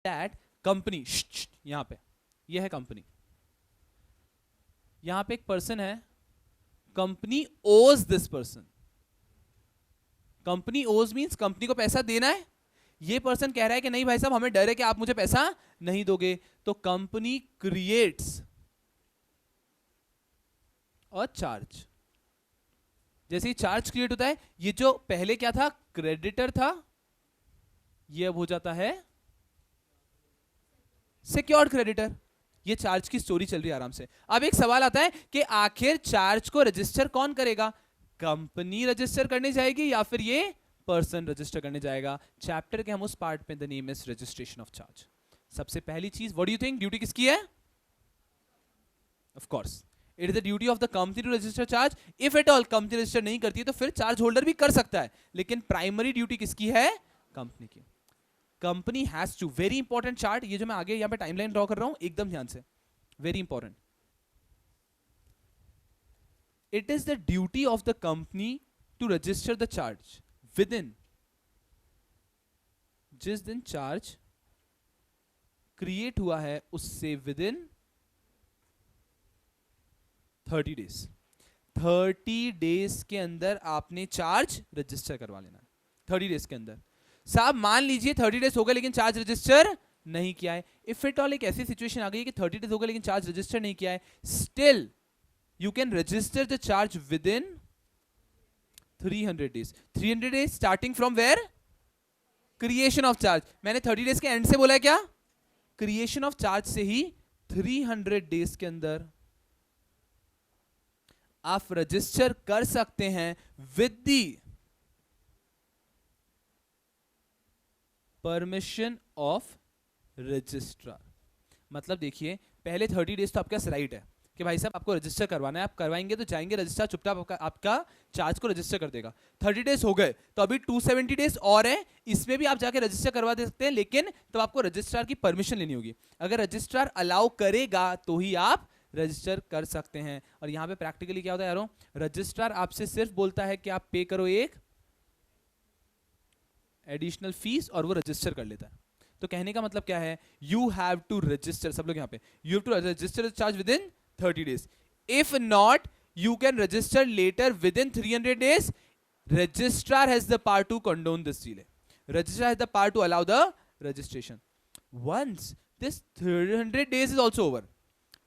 दैट कंपनी, यहां पे ये है कंपनी, यहां पे एक पर्सन है, कंपनी ओज दिस पर्सन, कंपनी ओज मींस कंपनी को पैसा देना है। ये पर्सन कह रहा है कि नहीं भाई साहब हमें डर है कि आप मुझे पैसा नहीं दोगे, तो कंपनी क्रिएट्स अ चार्ज। जैसे ही चार्ज क्रिएट होता है, ये जो पहले क्या था, क्रेडिटर था, ये अब हो जाता है सिक्योर्ड क्रेडिटर। ये चार्ज की स्टोरी चल रही है आराम से। अब एक सवाल आता है कि आखिर चार्ज को रजिस्टर कौन करेगा, कंपनी रजिस्टर करने जाएगी या फिर ये पर्सन रजिस्टर करने जाएगा। चैप्टर के हम उस पार्ट में, the name is registration of charge. सबसे पहली चीज, what do you think, duty किसकी है, of course it is the duty of the company to register charge. If at all company register नहीं करती है तो फिर चार्ज होल्डर भी कर सकता है, लेकिन प्राइमरी ड्यूटी किसकी है, कंपनी की। Company has to, very important chart, ये जो मैं आगे यहां पे टाइमलाइन ड्रॉ कर रहा हूं एकदम ध्यान से, very important. It is the duty of the company to register the charge within जिस दिन चार्ज क्रिएट हुआ है उससे विद इन 30 डेज। 30 डेज के अंदर आपने चार्ज रजिस्टर करवा लेना। 30 डेज के अंदर। साहब मान लीजिए 30 डेज हो गए लेकिन चार्ज रजिस्टर नहीं किया है। इफ इट ऑल एक ऐसी सिचुएशन आ गई कि 30 डेज हो गए लेकिन चार्ज रजिस्टर नहीं किया है, still you can register the charge within 300 days. 300 days starting from where? Creation of charge. मैंने 30 डेज के एंड से बोला है क्या? क्रिएशन ऑफ चार्ज से ही 300 डेज के अंदर आप रजिस्टर कर सकते हैं with the permission of registrar. मतलब देखिए पहले 30 डेज तो आपका राइट है कि भाई साहब आपको रजिस्टर करवाना है, आप करवाएंगे तो जाएंगे रजिस्ट्रार चुपचाप आपका चार्ज को रजिस्टर कर देगा। 30 डेज हो गए तो अभी 270 डेज और है, इसमें भी आप जाके रजिस्टर करवा दे सकते हैं, लेकिन तो आपको रजिस्ट्रार की परमिशन लेनी होगी। अगर रजिस्ट्रार अलाउ करेगा तो ही आप रजिस्टर कर सकते हैं। और यहां पे प्रैक्टिकली क्या होता है यारों, रजिस्ट्रार आपसे सिर्फ बोलता है कि आप पे करो एक एडिशनल फीस और वो रजिस्टर कर लेता है। तो कहने का मतलब क्या है, यू हैव टू रजिस्टर, सब लोग यहां पे, you have to register charge within 30 days. If not, you can register later within 300 days. Registrar has the power to condone this delay. Registrar has the power to allow the registration. Once this 300 days is also over,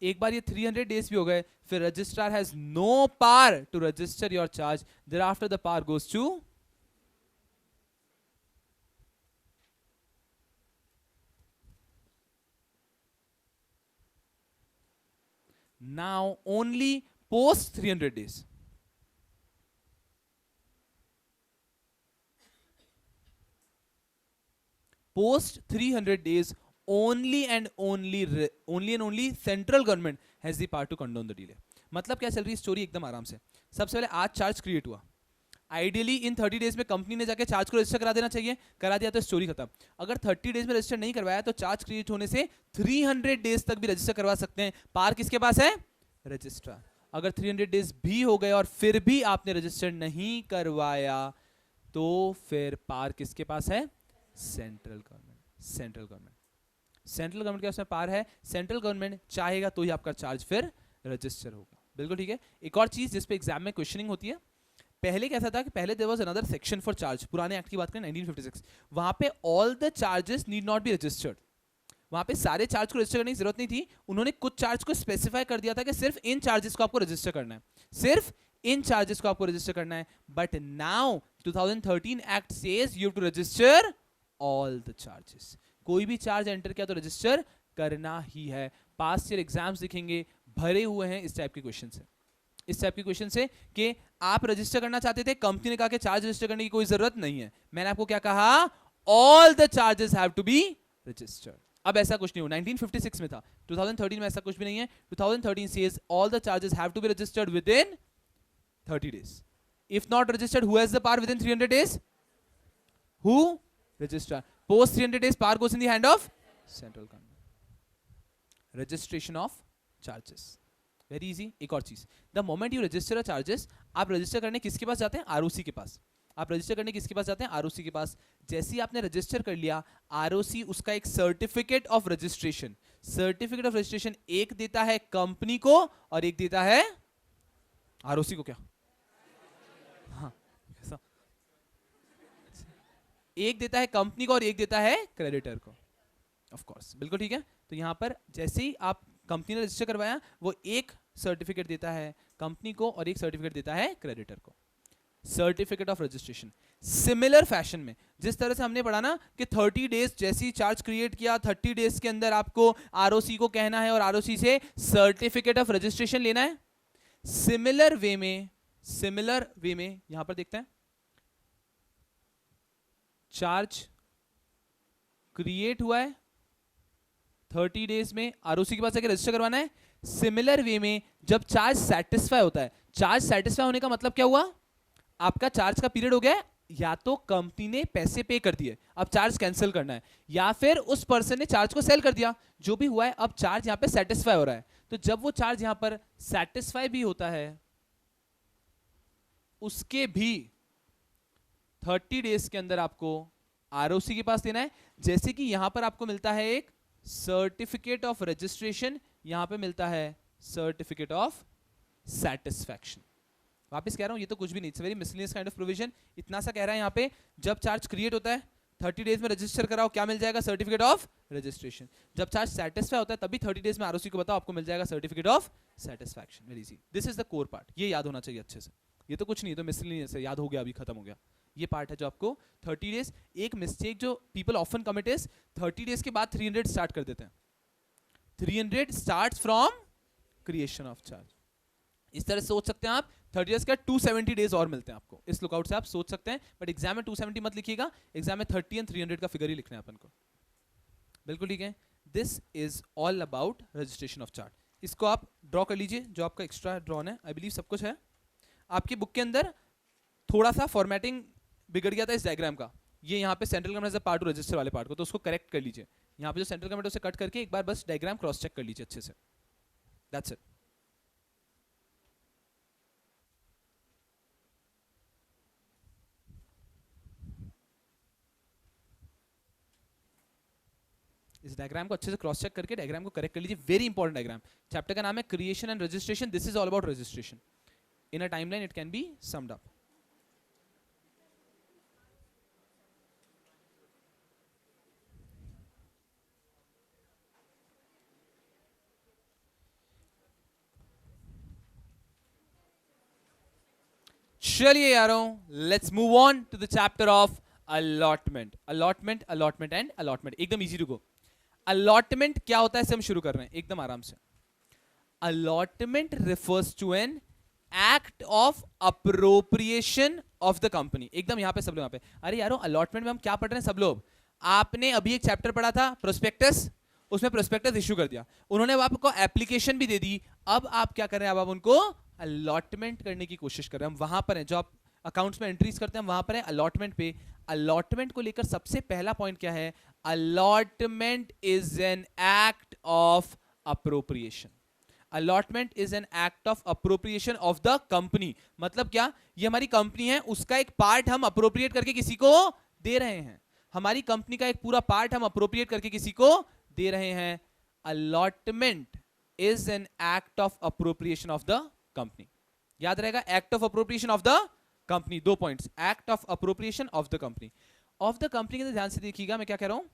एक बार ये 300 days भी हो गए, फिर registrar has no power to register your charge. Thereafter the power goes to now only post 300 days. Post 300 days only and only central government has the power to condone the delay. मतलब क्या चल रही है story एकदम आराम से। सबसे पहले आज चार्ज क्रिएट हुआ, आइडियली इन 30 डेज में कंपनी ने जाके चार्ज को रजिस्टर करा देना चाहिए, करा दिया तो स्टोरी खत्म। अगर 30 डेज में रजिस्टर नहीं करवाया तो चार्ज क्रिएट होने से 300 डेज तक भी रजिस्टर करवा सकते हैं। पार किसके पास है? रजिस्ट्रार। अगर 300 डेज भी हो गए और फिर भी आपने रजिस्टर नहीं करवाया तो फिर पार किसके पास है? Central government. सेंट्रल गवर्नमेंट के उसमें पार है, सेंट्रल गवर्नमेंट चाहेगा तो ही आपका चार्ज फिर रजिस्टर होगा। बिल्कुल ठीक है। एक और चीज जिसपे एग्जाम में क्वेश्चनिंग होती है, पहले कैसा था कि पहले there was another section for charge, पुराने एक्ट की बात करें 1956, वहां पे all the charges need not be registered, वहां पे सारे चार्ज को रजिस्टर करने की जरूरत नहीं थी। उन्होंने कुछ चार्ज को स्पेसिफाई कर दिया था कि सिर्फ इन चार्जेस को आपको रजिस्टर करना है, सिर्फ इन चार्जेस को आपको रजिस्टर करना है। But now 2013 act says you have to register all the charges. कोई भी चार्ज एंटर किया तो रजिस्टर करना ही है। पास्ट ईयर एग्जाम्स दिखेंगे भरे हुए हैं इस टाइप के क्वेश्चन से, इस टाइप के क्वेश्चन से कि आप रजिस्टर करना चाहते थे, कंपनी ने कहा कि चार्ज रजिस्टर करने की कोई जरूरत नहीं है। मैंने आपको क्या कहा? All the charges have to be registered. अब ऐसा कुछ नहीं हो, 1956 में था, 2013 में ऐसा कुछ भी नहीं है। 2013 says all the charges have to be registered within 30 days. If not registered, who has the power within 300 days? Who? Registrar. Post 300 days, power goes in the hand of central government. Registration of charges. Very easy. एक और चीज, the moment you register a charges, आप register करने किसके पास जाते हैं? ROC के पास। आप रजिस्टर करने किसके पास जाते हैं? आरओसी के पास। जैसे ही आपने रजिस्टर कर लिया, आरओसी उसका एक certificate of registration, certificate of registration एक देता है कंपनी को और एक देता है आरओसी को। क्या? हाँ, ऐसा एक देता है कंपनी को और एक देता है क्रेडिटर को। ऑफ कोर्स, बिल्कुल ठीक है। तो यहां पर जैसे ही आप कंपनी ने रजिस्टर करवाया, वो एक सर्टिफिकेट देता है कंपनी को और एक सर्टिफिकेट देता है क्रेडिटर को, certificate of registration. Similar fashion में जिस तरह से हमने पढ़ा ना कि 30 डेज जैसे ही चार्ज क्रिएट किया, 30 डेज के अंदर आपको आरओसी को कहना है और आरओसी से सर्टिफिकेट ऑफ रजिस्ट्रेशन लेना है। सिमिलर वे में यहां पर देखते हैं, चार्ज क्रिएट हुआ है, 30 डेज में आरओसी के पास जाकर रजिस्टर करवाना है। सिमिलर वे में जब चार्ज सेटिस्फाई होता है, चार्ज सेटिस्फाई होने का मतलब क्या हुआ? आपका चार्ज का पीरियड हो गया, या तो कंपनी ने पैसे पे कर दिए, अब चार्ज कैंसिल करना है, या फिर उस पर्सन ने चार्ज को सेल कर दिया, जो भी हुआ है, अब चार्ज यहां पे सेटिस्फाई हो रहा है। तो जब वो चार्ज यहां पर सेटिस्फाई भी होता है, उसके भी 30 डेज के अंदर आपको आरओसी के पास देना है। जैसे कि यहां पर आपको मिलता है एक सर्टिफिकेट ऑफ रजिस्ट्रेशन, यहां पे मिलता है सर्टिफिकेट ऑफ सेटिस्फैक्शन। वापस कह रहा हूं ये तो कुछ भी नहीं, it's very miscellaneous kind of provision. इतना सा कह रहा है यहाँ पे, जब चार्ज क्रिएट होता है 30 डेज में रजिस्टर कराओ, क्या मिल जाएगा? Certificate of registration. जब चार्ज सेटिस्फाई होता है तभी 30 डेज में आरओसी को बताओ, आपको मिल जाएगा certificate of satisfaction. Very easy, this is the core part, ये याद होना चाहिए अच्छे से। ये तो कुछ नहीं, तो मिसलेनियस है, याद हो गया, अभी खत्म हो गया। ये पार्ट है जो आपको 30 डेज। एक मिस्टेक जो people often commit is 30 days के बाद 300 स्टार्ट कर देते हैं। 300 starts from creation of charge. इस तरह से सोच सकते हैं आप 30 डेज का 270 डेज और मिलते हैं आपको। इस लुकआउट से आप सोच सकते हैं, बट एग्जाम में 270 मत लिखिएगा, एग्जाम में 30 एंड 300 का फिगर ही लिखना है अपन को। बिल्कुल ठीक है। This is all about registration of chart. इसको आप ड्रॉ कर लीजिए, जो आपका एक्स्ट्रा ड्रॉन है। आई बिलीव सब कुछ है आपकी बुक के अंदर। थोड़ा सा फॉर्मेटिंग बिगड़ गया था इस डायग्राम का, ये यहाँ पे सेंट्रल गवर्नमेंट से पार्ट रजिस्टर वाले पार्ट को, तो उसको करेक्ट कर लीजिए। यहाँ पे जो सेंट्रल गवर्नमेंट उसे कट करके एक बार बस डायग्राम क्रॉस चेक कर लीजिए अच्छे से। That's it. इस डायग्राम को अच्छे से क्रॉस चेक करके डायग्राम को करेक्ट कर लीजिए। Very important diagram. चैप्टर का नाम है creation and registration. This is all about registration. In a timeline it can be summed up. चलिए यारों, let's move on to the chapter of allotment. Allotment, allotment and allotment, एकदम easy to go. Allotment क्या होता है, इससे हम शुरू कर रहे हैं एकदम आराम से। Allotment refers to an act of appropriation of the company. एकदम यहां पे सब लोग यहाँ पे, अरे यारों अलॉटमेंट में हम क्या पढ़ रहे हैं सब लोग? आपने अभी एक चैप्टर पढ़ा था प्रोस्पेक्टस, उसमें प्रोस्पेक्टस इश्यू कर दिया, उन्होंने आपको एप्लीकेशन भी दे दी। अब आप क्या कर रहे हैं? अब आप उनको अलॉटमेंट करने की कोशिश कर रहे हैं। हम वहां पर हैं, जो आप अकाउंट्स में एंट्रीज करते हैं वहां पर है अलॉटमेंट पे। अलॉटमेंट को लेकर सबसे पहला पॉइंट क्या है? Allotment is an act of appropriation. Allotment is an act of appropriation of the company. मतलब क्या? ये हमारी कंपनी है, उसका एक पार्ट हम अप्रोप्रिएट करके किसी को दे रहे हैं। हमारी कंपनी का एक पूरा पार्ट हम अप्रोप्रिएट करके किसी को दे रहे हैं। Allotment is an act of appropriation of the company. याद रहेगा, act of appropriation of the company. 2 points, act of appropriation of the company. Of the company के ध्यान से देखिएगा मैं क्या कह रहा हूं।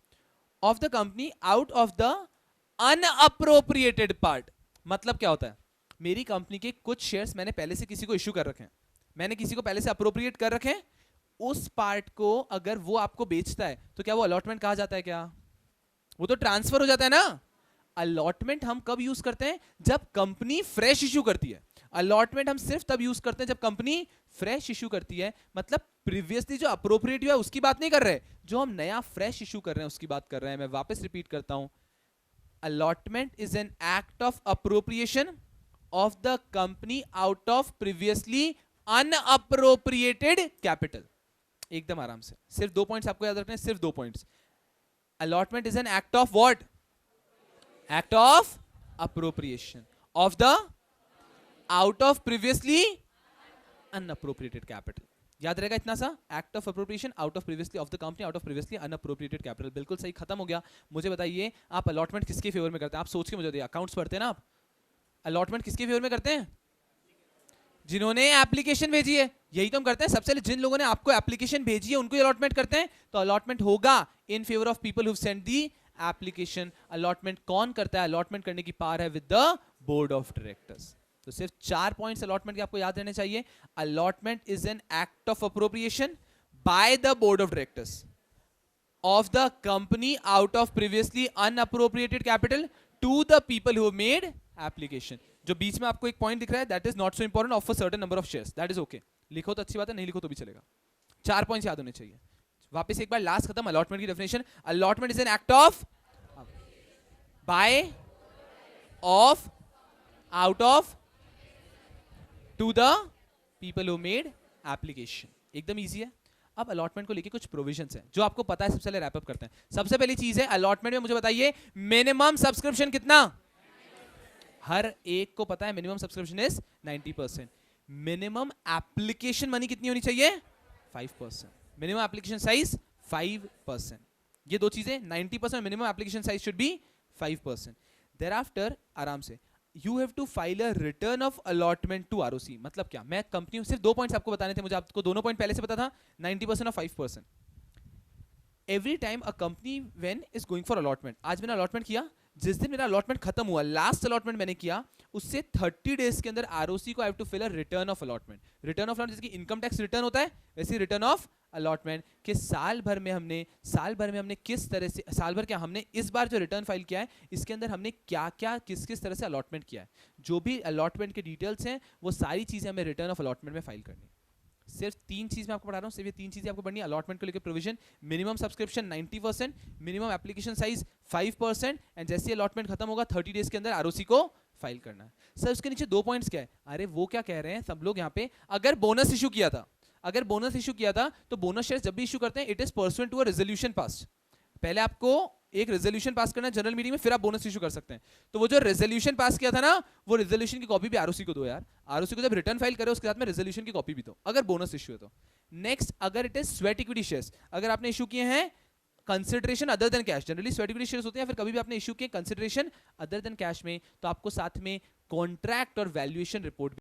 Of the company out of the unappropriated part. मतलब क्या होता है? मेरी कंपनी के कुछ शेयर्स मैंने पहले से किसी को इश्यू कर रखे हैं, मैंने किसी को पहले से अप्रोप्रिएट कर रखे हैं, उस पार्ट को अगर वो आपको बेचता है तो क्या वो अलॉटमेंट कहा जाता है? क्या वो तो ट्रांसफर हो जाता है ना। अलॉटमेंट हम कब यूज करते हैं? जब कंपनी फ्रेश इश्यू करती है। अलॉटमेंट हम सिर्फ तब यूज करते हैं जब कंपनी फ्रेश इश्यू करती है। मतलब प्रीवियसली जो अप्रोप्रिएट हुआ है उसकी बात नहीं कर रहे, जो हम नया फ्रेश इश्यू कर रहे हैं उसकी बात कर रहे हैं। मैं वापस रिपीट करता हूं, allotment is an act of appropriation of the company out of previously unappropriated capital। एकदम आराम से, सिर्फ 2 पॉइंट्स आपको याद रखने हैं, सिर्फ 2 points. allotment is an act of what? Act of appropriation of the out of previously unappropriated capital। याद रहेगा इतना सा, act of appropriation out of previously of the company out of previously unappropriated capital. बिल्कुल सही, खत्म हो गया। मुझे बताइए आप अलॉटमेंट किसके फेवर में करते हैं? आप सोच के मुझे बताइए, अकाउंट्स पढ़ते हैं ना आप, अलॉटमेंट किसके फेवर में करते हैं? जिन्होंने एप्लीकेशन भेजी है, यही तो हम करते हैं। सबसे पहले जिन लोगों ने आपको एप्लीकेशन भेजी है उनको अलॉटमेंट करते हैं, तो अलॉटमेंट होगा in favour of people who send the application. Allotment कौन करता है? अलॉटमेंट करने की पावर है with the board of directors. तो सिर्फ 4 पॉइंट्स अलॉटमेंट के आपको याद रहने चाहिए। Allotment is an act of appropriation by the board of directors of the company out of previously unappropriated capital to the people who made application. जो बीच में आपको एक पॉइंट दिख रहा है, that is not so important, of a certain number of shares, that is okay. लिखो तो अच्छी बात है, नहीं लिखो तो भी चलेगा। 4 पॉइंट्स याद होने चाहिए। वापस एक बार लास्ट खत्म, अलॉटमेंट की definition. Allotment is an act of by of out of to the people who made application. एकदम इजी है। अब अलॉटमेंट को लेके कुछ प्रोविजंस हैं जो आपको पता है। सबसे पहले रैप अप करते हैं। सबसे पहली चीज है अलॉटमेंट में, मुझे बताइए मिनिमम सब्सक्रिप्शन कितना? हर एक को पता है minimum subscription is 90%। Minimum application money कितनी होनी चाहिए? 5%। Minimum application size 5%. ये दो चीजें 90% minimum application size should be 5%. Thereafter आराम से you have to file a return of allotment to ROC. मतलब क्या, मैं कंपनी सिर्फ 2 पॉइंट्स आपको बताने थे, मुझे आपको दोनों पॉइंट पहले से पता था, 90% और 5%. Every time a company when is going for allotment, आज मैंने अलॉटमेंट किया, जिस दिन मेरा अलॉटमेंट खत्म हुआ, लास्ट अलॉटमेंट मैंने किया, उससे 30 डेज के अंदर आरओसी को I have to fill a return of allotment. Return of allotment जैसे कि इनकम टैक्स रिटर्न होता है, वैसे रिटर्न ऑफ अलॉटमेंट कि साल भर में हमने किस तरह से, साल भर क्या हमने इस बार जो रिटर्न फाइल किया है इसके अंदर हमने क्या क्या किस किस तरह से अलॉटमेंट किया है, जो भी अलॉटमेंट के डिटेल्स हैं वो सारी चीजें हमें रिटर्न ऑफ अलॉटमेंट में फाइल करनी है. सिर्फ 3 चीज मैं आपको पढ़ा रहा हूँ, सिर्फ ये 3 चीजें आपको पढ़नी है. अलॉटमेंट को लेकर provision, minimum subscription 90%, minimum application size 5%, and जैसे अलॉटमेंट खत्म होगा 30 डेज के अंदर आरओसी को फाइल करना है. सर उसके नीचे 2 पॉइंट्स क्या है? अरे वो क्या कह रहे हैं सब लोग यहाँ पे, अगर बोनस इशू किया था, तो बोनस शेयर जब भी इशू करते हैं it is pursuant to a resolution pass. पहले आपको एक रेजोल्यूशन पास करना है जनरल मीटिंग में, फिर आप बोनस इशू कर सकते हैं. तो वो जो रेजोल्यूशन पास किया था ना, वो रेजोल्यूशन की कॉपी भी आरओसी को दो यार. आरओसी को जब रिटर्न फाइल करे उसके साथ में रेजोल्यूशन की कॉपी भी दो, अगर बोनस इशू है तो. नेक्स्ट, अगर it is sweat equity shares, अगर आपने इशू किए हैं consideration other than cash, generally sweat equity shares होते हैं, फिर कभी भी आपने इशू किए कंसिडरेशन अदर देन कैश में, तो आपको साथ में कॉन्ट्रैक्ट और वैल्यूएशन रिपोर्ट